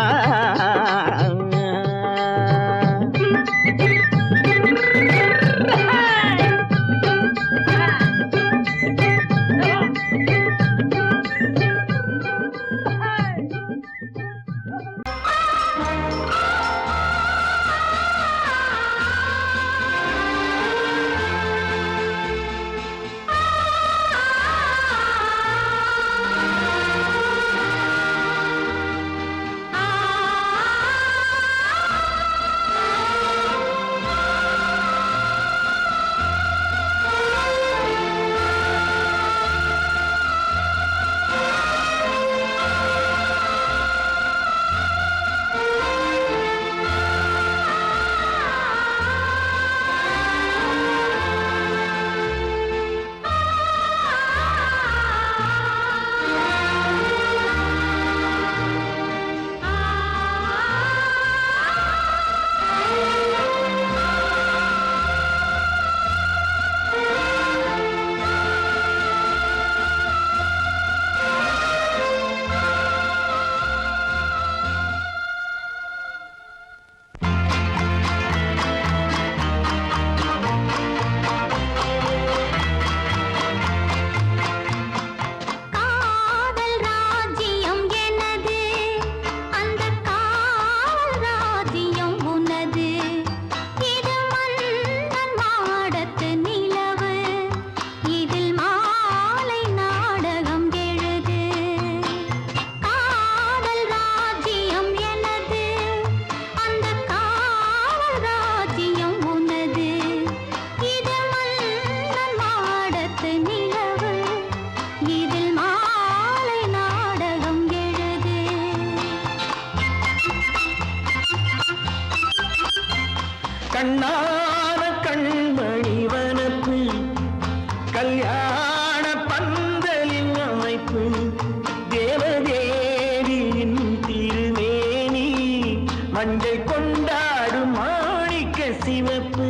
கண்ணான கண்மணி வனப்பு கல்யாண பந்தலின் அமைப்பு தேவதேவியின் திருமேனி மஞ்சள் கொண்டாடும் மாணிக்க சிவப்பு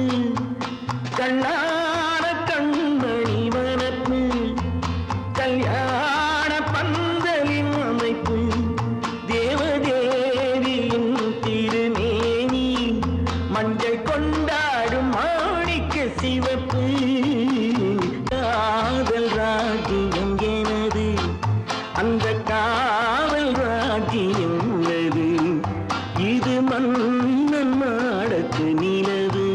கண்ணான கண்மணி வனப்பு கல்யாண பந்தலின் அமைப்பு தேவதேவியின் திருமேனி மஞ்சள் கொண்டாடும் மாணிக்க சிவப்பு காதல் ராஜ்யம் எனது அந்த காவல் ராஜ்யம் உள்ளது இது மன்னன் நாடத்து நிலவு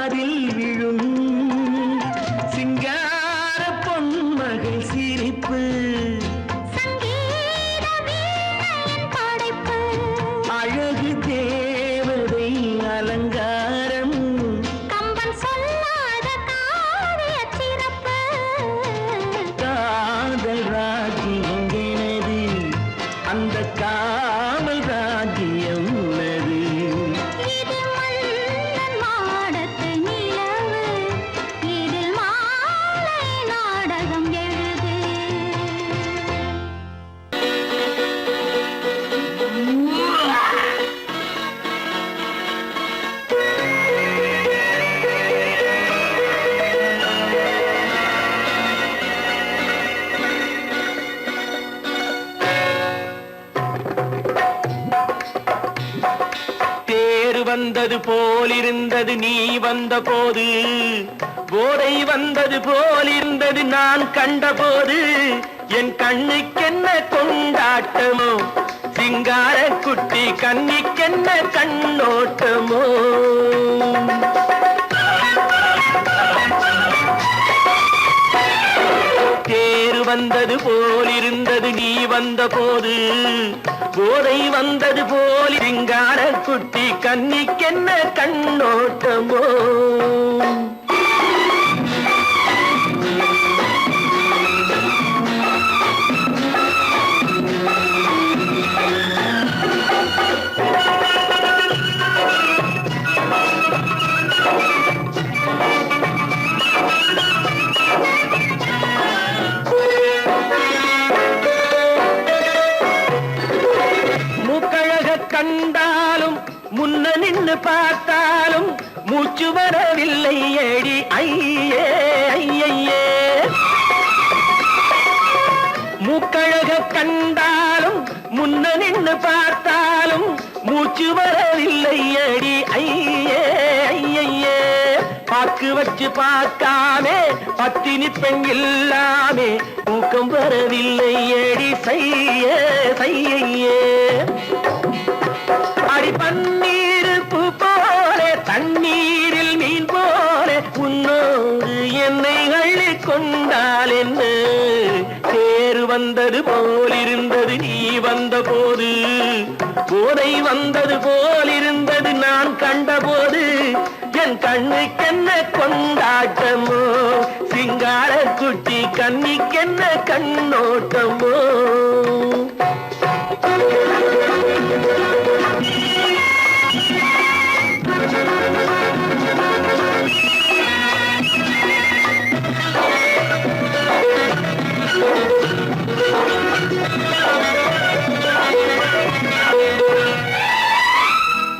காதில் விழும் சிங்கார பொன்மகள் சிரிப்பு சங்கீத வீணையின் படைப்பு அழகு தேவதை அலங்காரம் கம்பன் சொல்லாத காவிய சிறப்பு காதல் ராஜ்யம் எனது அந்த காமல் ராஜ்யம் உள்ளது இது மன்னன் மாடத்து நிலவு இதில் மாலை நாடகம் எழுது தேர் வந்தது போலிருந்தது நீ வந்த போது போதை வந்தது போலிருந்தது நான் கண்டபோது என் கண்ணுக்கென்ன கொண்டாட்டமோ சிங்கார குட்டி கண்ணிக்கென்ன கண்ணோட்டமோ தேர் வந்தது போலிருந்தது நீ வந்த போது போதை வந்தது போல் சிங்கார குட்டி கண்ணிக்கென்ன கண்ணோட்டமோ மூக்கழக கண்டாலும் முன்ன நின்னு பார்த்தாலும் மூச்சு வரவில்லை ஏடி ஐயே ஐயே மூக்கழக கண்டாலும் முன்ன நின்னு பார்த்தாலும் மூச்சு வரவில்லை ஏடி ஐயே ஐயே பாக்கு வச்சு பார்க்காமே பத்தினி பெண் இல்லாமே தூக்கம் வரவில்லை ஏடி செய்யே செய்யே அடி பன்னீர் பூ போல தண்ணீரில் மீன் போல உன்னோடு என்னை அள்ளி கொண்டால் என்ன தேர் வந்தது போலிருந்தது நீ வந்த போது போதை வந்தது போலிருந்தது நான் கண்டபோது என் கண்ணுக்கென்ன கொண்டாட்டமோ சிங்கார குட்டி கண்ணிக்கென்ன கண்ணோட்டமோ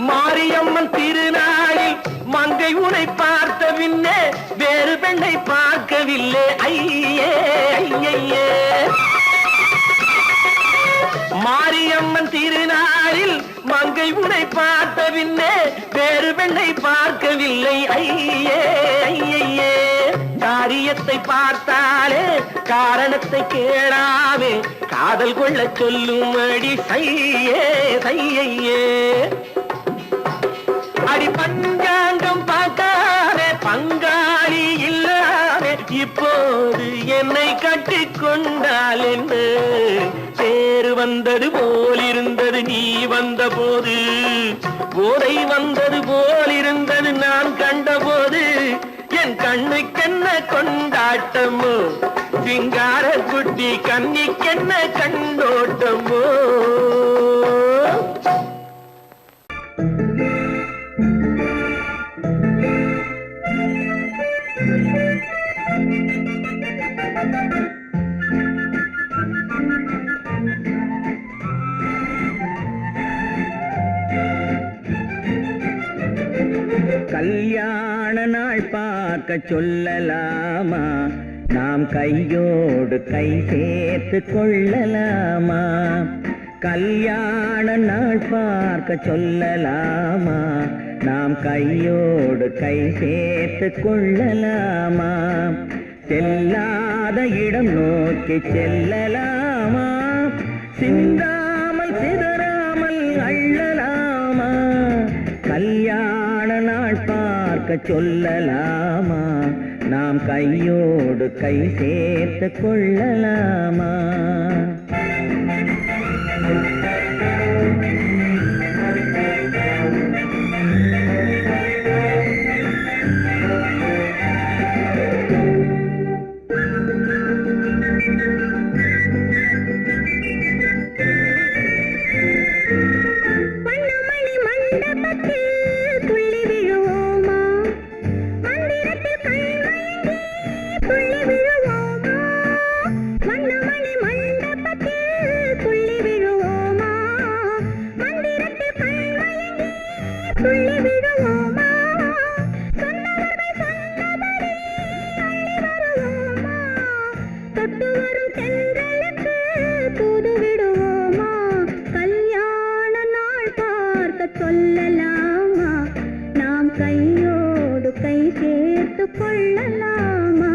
மாரியம்மன் திருநாளில் மங்கை உனை பார்த்த பின்னே வேறு பெண்ணை பார்க்கவில்லை ஐயே ஐயே மாரியம்மன் திருநாளில் மங்கை உனை பார்த்த பின்னே வேறு பெண்ணை பார்க்கவில்லை ஐயே ஐயே காரியத்தை பார்த்தாலே காரணத்தை கேளாமே காதல் கொள்ள சொல்லும் அடி சையே சையே அடி பஞ்சாங்கம் பார்க்காதே பங்காளி இல்லாதே இப்போது என்னை கட்டிக் கொண்டால் என்ன தேர் வந்தது போலிருந்தது நீ வந்த போது போதை வந்தது போலிருந்தது நான் கண்டபோது என் கண்ணுக்கென்ன கொண்டாட்டமோ சிங்கார குட்டி கண்ணிக்கென்ன கண்ணோட்டமோ கல்யாண நாள் பார்க்க சொல்லலாமா நாம் கையோடு கை சேர்த்து கொள்ளலாமா கல்யாண நாள் பார்க்க சொல்லலாமா நாம் கையோடு கை சேர்த்து கொள்ளலாமா செல்லாத இடம் நோக்கி செல்லலாமா சிந்தாமல் சிதறாமல் அள்ளலாமா கல்யாண நாள் பார்க்க பார்க்க சொல்லலாமா? நாம் கையோடு கை சேர்த்து கொள்ளலாமா? சொல்லலாமா? நாம் கையோடு கை சேர்த்து கொள்ளலாமா?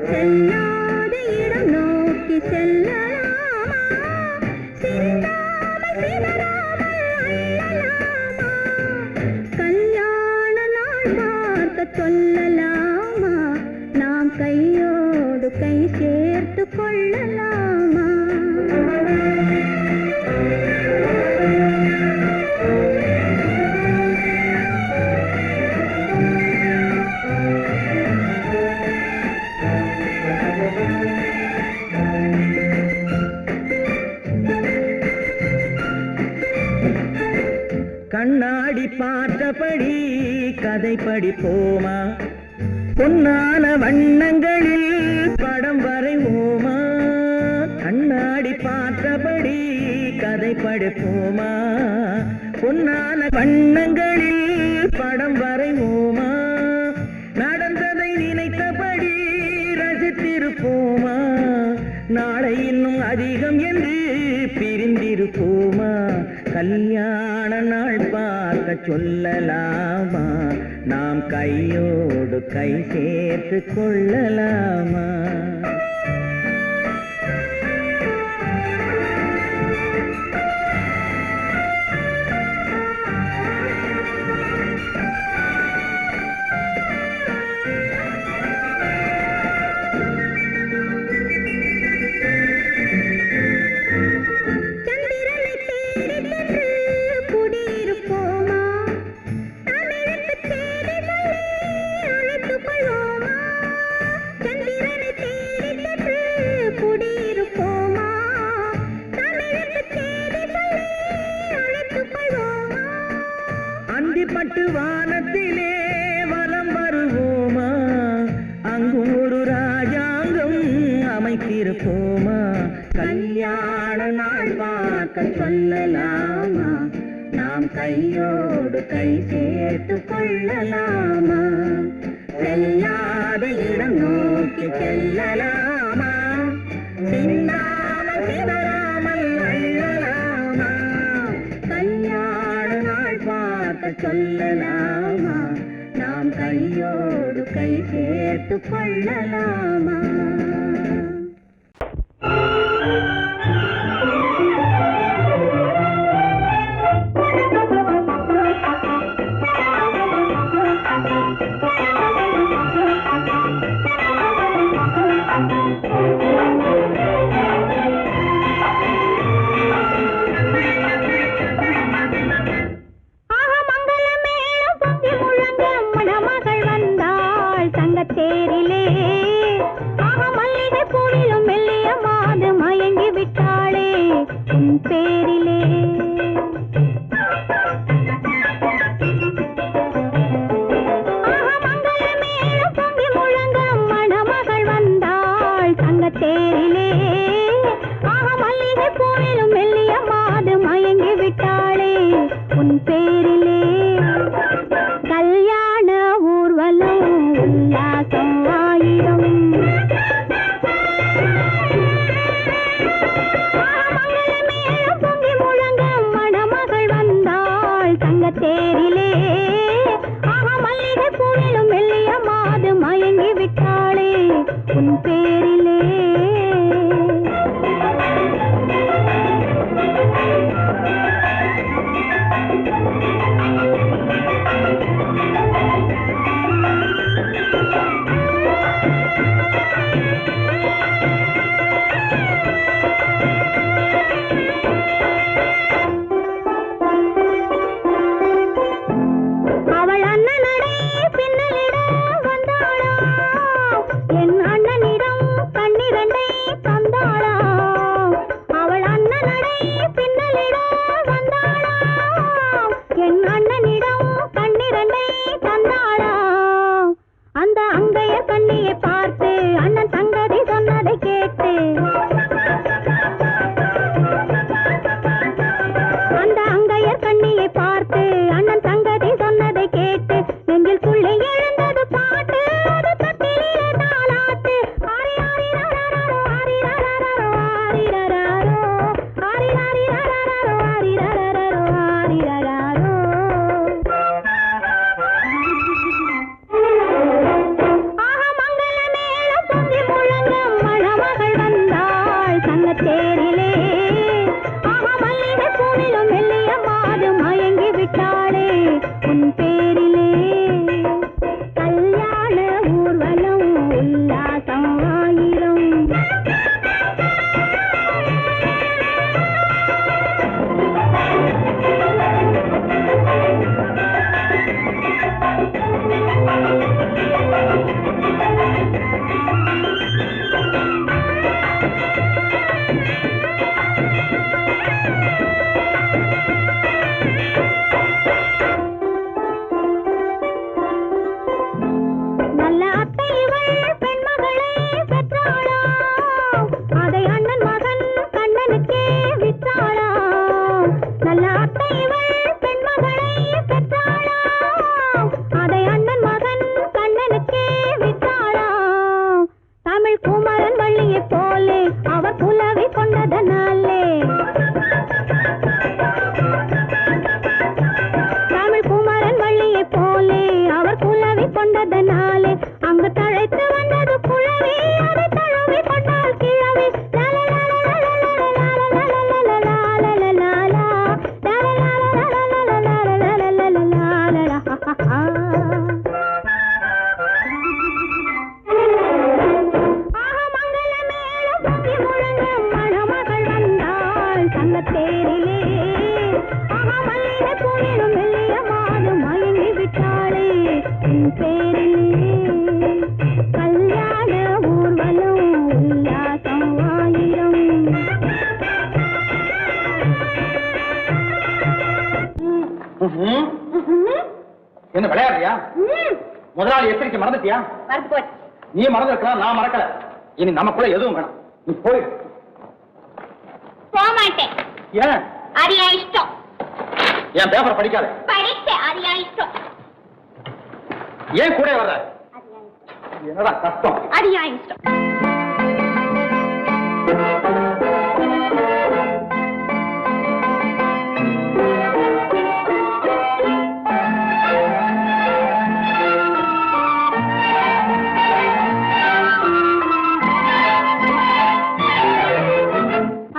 செல்லாத இடம் நோக்கி செல்லலாமா? சிந்தாமல் சிதறாமல் அள்ளலாமா? கல்யாண நாள் பார்க்க சொல்லலாமா? நாம் கையோடு கை சேர்த்து கொள்ளலாமா? கண்ணாடி பார்த்தபடி கதை படிப்போமா? பொன்னான வண்ணங்களில் படம் வரைவோமா? கண்ணாடி பார்த்தபடி கதை படிப்போமா? பொன்னான வண்ணங்களில் படம் வரைவோமா? நடந்ததை நினைத்தபடி ரசித்திருப்போமா? நாளை இன்னும் அதிகம் என்று பிரிந்திருப்போமா? கல்யாண நாள் பார்க்க சொல்லலாமா? நாம் கையோடு கை சேர்த்து கொள்ளலாமா? அந்திப்பட்டு வானத்திலே வலம் வருவோமா? அங்கும் ஒரு ராஜாங்கம் அமைத்திருப்போமா? கல்யாண நாள் பார்க்க சொல்லலாமா? நாம் கையோடு கை சேர்த்து கொள்ளலாமா? செல்லாத இடம் நோக்கி செல்லலாமா? சிந்தாமல் சிதறாமல் அள்ளலாமா? கல்யாண நாள் பார்க்க சொல்லலாமா? நாம் கையோடு கை சேர்த்து கொள்ளலாமா? தேரிலே ஆக மல்லிகை பூவிலும் மெல்லிய மாது மயங்கி விட்டாளே உன் பேரிலே. ஆக மங்கள மேளம் பொங்கி முழங்க மணமகள் வந்தாள் தங்க தேரிலே. ஆக மல்லிகை பூவிலும் மெல்லிய மாது மயங்கி விட்டாளே உன் பேரிலே. கல்யாண ஊர்வலம் உல்லாசம் ஆயிரம் மங்கள மேளம் பொங்கி முழங்க மணமகள் வந்தாள் தங்க தேரிலே. ஆக மல்லிகை பூவிலும் மெல்லிய மாது மயங்கி விட்டாளே உன் பேரிலே. அந்த அங்கைய கண்ணியை பார்த்து அண்ணன் சங்கதி சொன்னதை கேட்டு அந்த அங்கையர் கண்ணியை பார்த்து அண்ணன் சங்கதி சொன்னதை கேட்டு நெஞ்சில் புள்ளை எழுந்தது பாட்டு அது தட்டிலே தாலாட்டு ஆரி ஆரி ரரரரோ ஆரி ரரரரோ ஆரி ரரரோ ஆரி ஆரி ரரரரோ ஆரி ரரரரோ ஆரி ரரரோ ஆஹா மங்கள மேளம் பொங்கி முழங்க மணமகள் வந்தாள் சங்கத்தேரிலே ஆஹா மல்லிகை பூவிலும் மெல்லிய மாது மயங்கி விட்டாளே உன் பேரிலே கல்யாண ஊர்வலம் உல்லாசம் ஆயிரம் நல்ல அத்தை இவள் பெண்மகளை பெற்றாளாம் அதை அண்ணன் மகன் கண்ணனுக்கே விற்றாளாம் நல்ல அத்தை இவள் பெண்மகளை பெற்றாளாம் அதை அண்ணன் மகன் கண்ணனுக்கே விற்றாளாம் தமிழ் குமரன் வள்ளியை போலே அவர் புலவி கொண்டதனாலே தமிழ் குமரன் வள்ளியை போலே அவர் குலவி கொண்டதனாலே அங்கு தழைத்து வந்தது குழவி அதை தழுவி கொண்டால் கிழவி மணமகள் வந்தாள் சங்கத்தேரிலே ஆஹா மல்லிகை பூவிலும் மெல்லிய மாது மயங்கி விட்டாளே உன் பேரிலே கல்யாண ஊர்வலம் உல்லாசம் ஆயிரம் என்ன விளையாடுறியா? முதலாளி எச்சரிக்கை மறந்துட்டியா? மறந்து போச்சு நீ மறந்துருக்கலாம், நான் மறக்கல. இனி நமக்குள்ள எதுவும் வேணாம், நீ போய். போக மாட்டேன் ஏன்? அது என் இஷ்டம் என் பேப்பர் படிக்காத. படிச்சேன் அது என் இஷ்டம் ஏன் கூட வர்ற? என்னடா கஷ்டம்? அது என் இஷ்டம்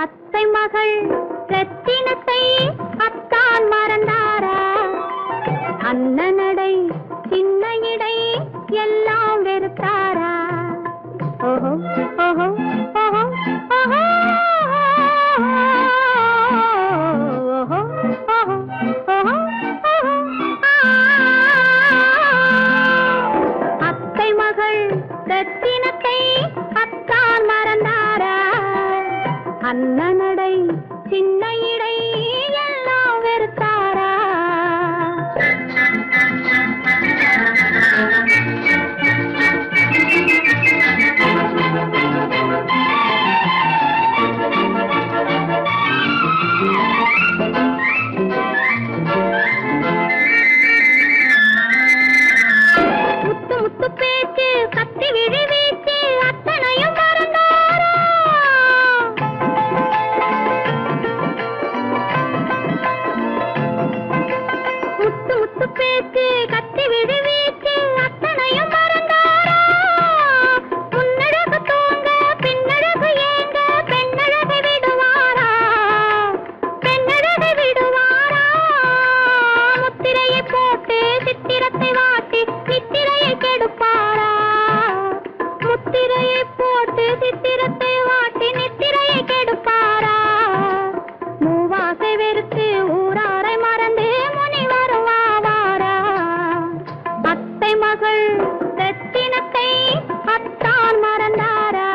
அத்தை மகள் ரத்தினத்தை அத்தான் மறந்தாரா அண்ணனடை சின்ன இடை எல்லாம் வெறுத்தாரா ஓஹோ ஓஹோ ஓஹோ ஓஹோ ஓஹோ ஓஹோ ஓஹோ அத்தை மகள் ரத்தினத்தை அத்தான் மறந்தாரா அண்ணனடை சின்ன இடை எல்லாம் வெறுத்தாரா முத்து முத்து பேச்சு கத்தி விழி வீச்சு அத்தனையும் மறந்தாரா முத்து முத்து பேச்சு கத்தி விழி வீச்சு அத்தனையும் மறந்தாரா முன்னழகு தூங்க பின்னழகு ஏங்க பெண்ணழகை விடுவாரா பெண்ணழகை விடுவாரா முத்திரையை போட்டு சித்திரத்தை வாட்டி நித்திரையை கெடுப்பாரா முத்திரையை போட்டு சித்திரத்தை வாட்டி நித்திரையை கெடுப்பாரா மூவாசை வெறுத்து ஊராரை மறந்து முனி வருவாரா அத்தை மகள் ரத்தினத்தை அத்தான் மறந்தாரா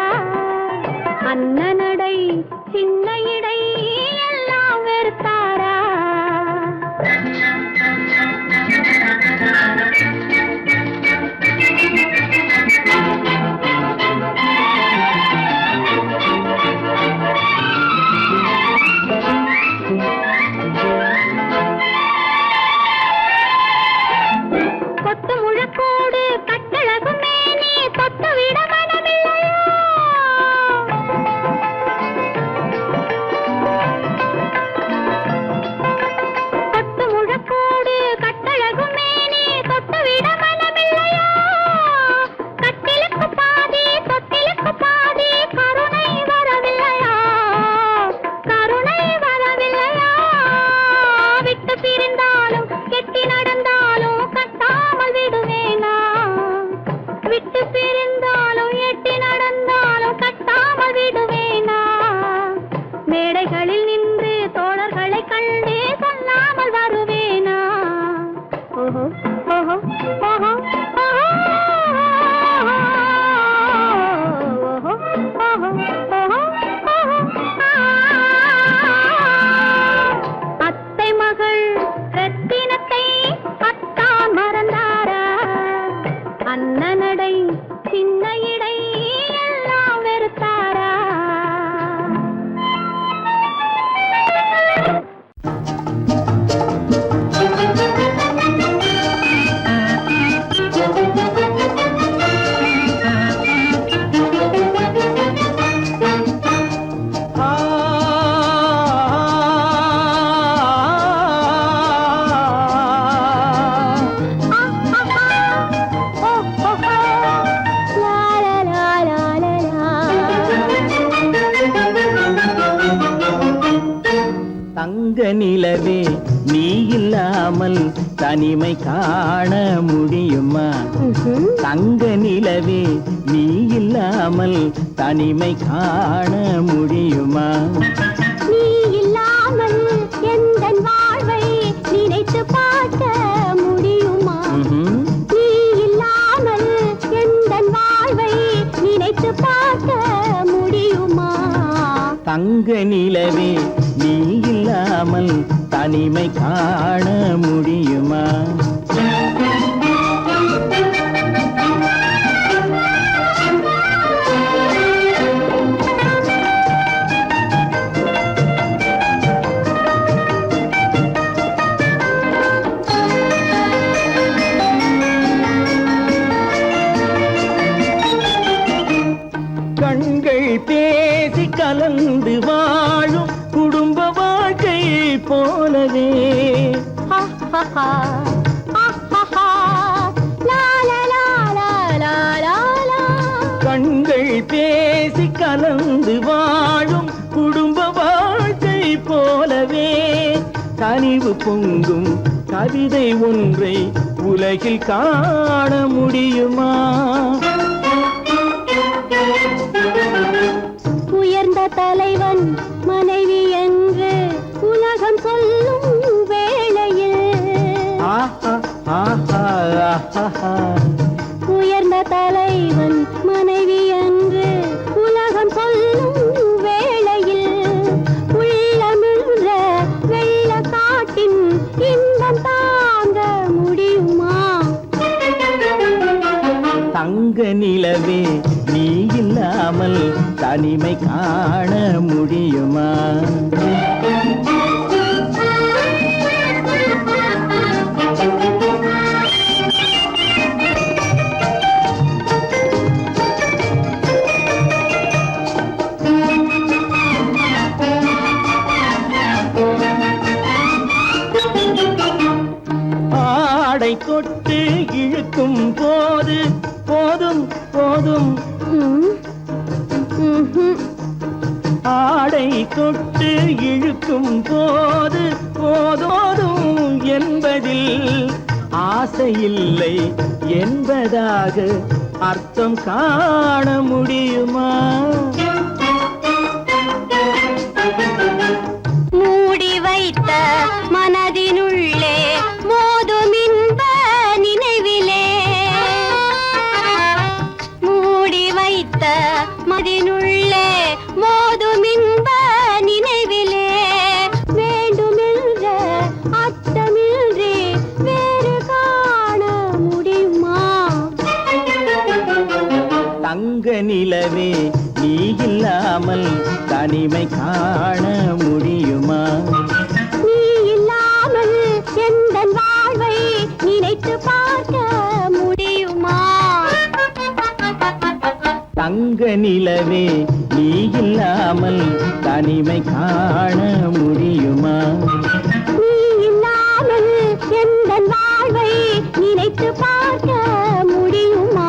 அண்ணனடை சின்ன இடை எல்லாம் வெறுத்தாரா விட்டு பிரிந்தாலும் எட்டி நடந்தாலும் கட்டாமல் விடுவேனா மேடைகளில் நின்று தோழர்களை கண்டே சொல்லாமல் வருவேனா ஓஹோ ஓஹோ ஓஹோ அத்தை மகள் ரத்தினத்தை அத்தான் மறந்தாரா அண்ணனடை சின்ன இடை எல்லாம் வெறுத்தாரா தங்க நிலவே நீ இல்லாமல் தனிமை காண முடியுமா தங்க நிலவே நீ இல்லாமல் தனிமை காண முடியுமா நீ இல்லாமல் எந்தன் வாழ்வை நினைத்து பார்க்க முடியுமா நீ இல்லாமல் எந்தன் வாழ்வை நினைத்து பார்க்க முடியுமா தங்க நிலவே நீ இல்லாமல் தனிமை காண முடியுமா கண்கள் பேசி கலந்து வாழும் குடும்ப வாழ்க்கை போலவே கண்கள் பேசி கலந்து வாழும் குடும்ப வாழ்க்கை போலவே கனிவு பொங்கும் கவிதை ஒன்றை உலகில் காண முடியுமா உயர்ந்த தலைவன் மனைவி என்று உலகம் சொல்லும் வேளையில் உயர்ந்த தலைவன் மனைவி என்று உலகம் சொல்லும் வேளையில் உள்ளமிழ்ந்த வெள்ள காட்டின் இன்பம் தாங்க முடியுமா தங்க நிலவே நீ இல்லாமல் தனிமை காண முடியுமா ஆடை தொட்டு இழுக்கும் போது போதும் போதும் ஆடை தொட்டு இழுக்கும் போது போதோதும் என்பதில் ஆசையில்லை என்பதாக அர்த்தம் காண முடியுமா மூடி வைத்த மனதினுள்ளே மோதும் இன்ப நினைவிலே மூடி வைத்த மதினுள்ளே மோதும் இன்ப நினைவிலே வேண்டுமென்ற அர்த்தமின்றி வேறு காண முடியுமா தங்க நிலவே நீ இல்லாமல் தனிமை காண முடியுமா நீ இல்லாமல் எந்தன் வாழ்வை நினைத்து பார்க்க முடியுமா தங்க நிலவே நீ இல்லாமல் தனிமை காண முடியுமா நீ இல்லாமல் எந்தன் வாழ்வை நினைத்து பார்க்க முடியுமா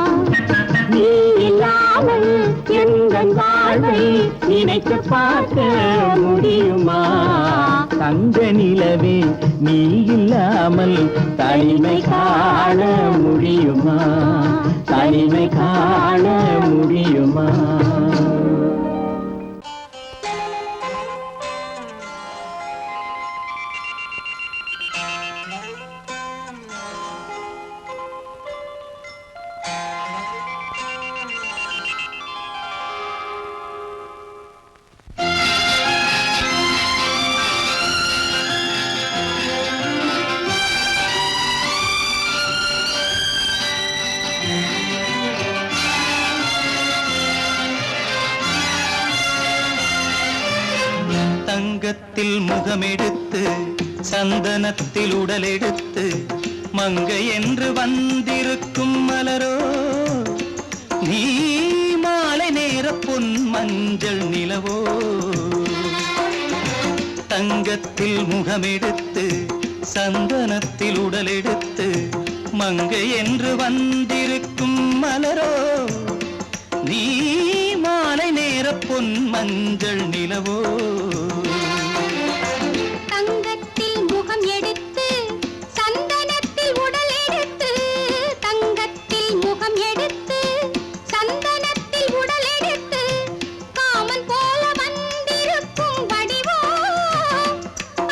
நீ இல்லாமல் எந்தன் வாழ்வை நினைத்து பார்க்க முடியுமா தங்க நிலவே நீ இல்லாமல் தனிமை காண முடியுமா தனிமை காண முடியுமா? தங்கத்தில் முகமெடுத்து சந்தனத்தில் உடலெடுத்து மங்கை என்று வந்திருக்கும் மலரோ நீ மாலை நேர பொன் மஞ்சள் நிலவோ. தங்கத்தில் முகமெடுத்து சந்தனத்தில் உடலெடுத்து மங்கை என்று வந்திருக்கும் மலரோ நீ மாலை நேர பொன் மஞ்சள் நிலவோ. தங்கத்தில் முகம் எடுத்து சந்தனத்தில் உடல் எடுத்து தங்கத்தில் முகம் எடுத்து சந்தனத்தில் உடல் எடுத்து காமன் போல வந்திருக்கும் வடிவோ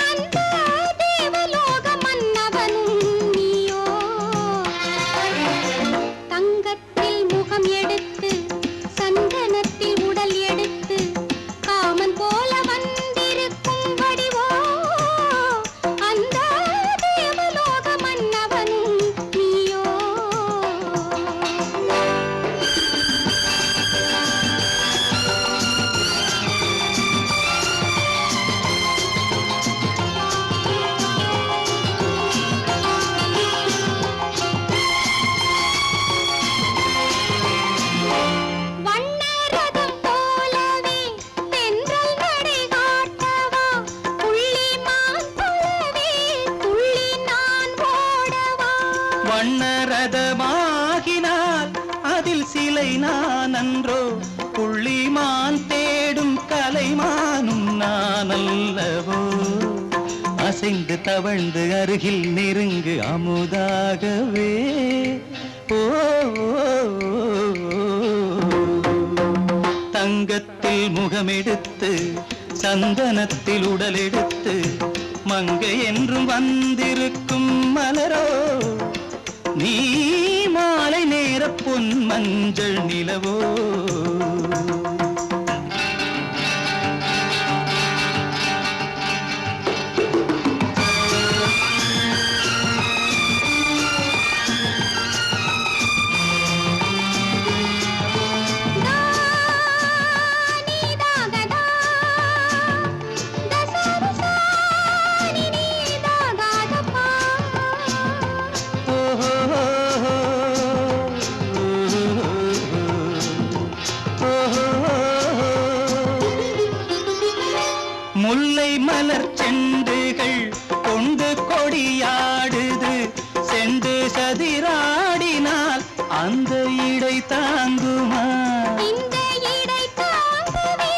அந்த தேவலோக மன்னவனும் நீயோ. தங்கத்தில் முகம் எடுத்து சந்தனத்தில் உடல் எடுத்து காமன் போல வந்திருக்கும் வடிவோ அந்த தேவலோக மன்னவனும் நீயோ. வண்ணரதம் போலவே தென்றல் நடை காட்டவா புள்ளிமான் போலவே துள்ளி நான் ஓடவா. வண்ணரதமாகினால் அதில் சிலை நான் அன்றோ புள்ளிமான் தேடும் கலைமானும் நான் அல்லவோ. அசைந்து தவழ்ந்து அருகில் நெருங்கு அமுதாகவே ஓ. தங்கத்தில் முகமெடுத்து சந்தனத்தில் உடலெடுத்து மங்கை என்றும் வந்திருக்கும் மலரோ நீ மாலை நேர பொன் மஞ்சள் நிலவோ. முல்லை மலர் செண்டுகள் கொண்டு கொடியாடுது செண்டு சதிராடினால் அந்த இடை தாங்குமா. இந்த இடை தாங்குவே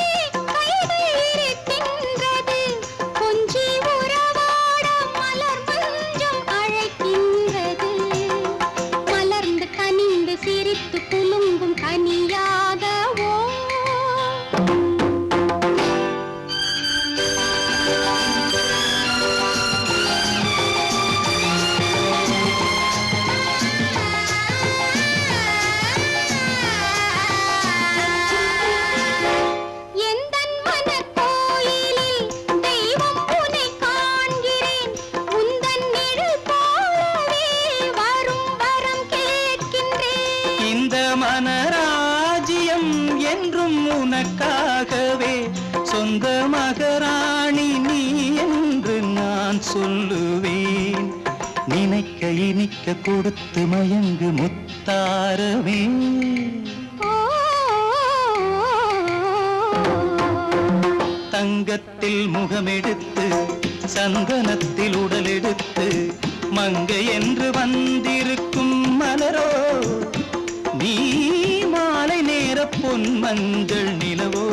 கைகள் இருக்கின்றது கொஞ்சி உறவாட மலர் மஞ்சம் அழைக்கின்றது. மலர்ந்து கனிந்து சிரித்து குலுங்கும் கனியாகவோ. எந்தன் மனக்கோயிலில் தெய்வம் உன்னை காண்கிறேன் உந்தன் நிழல் போலவே வரும் வரம் கேட்கின்றேன். இந்த மனராஜ்யம் என்றும் உனக்காகவே சொந்த மகராணி நீ என்று நான் சொல்லுவேன். நினைக்க இனிக்க கொடுத்து மயங்கு முத்தாரவே. தங்கத்தில் முகமெடுத்து சந்தனத்தில் உடலெடுத்து மங்கை என்று வந்திருக்கும் மலரோ நீ மாலை நேர பொன் மஞ்சள் நிலவோ.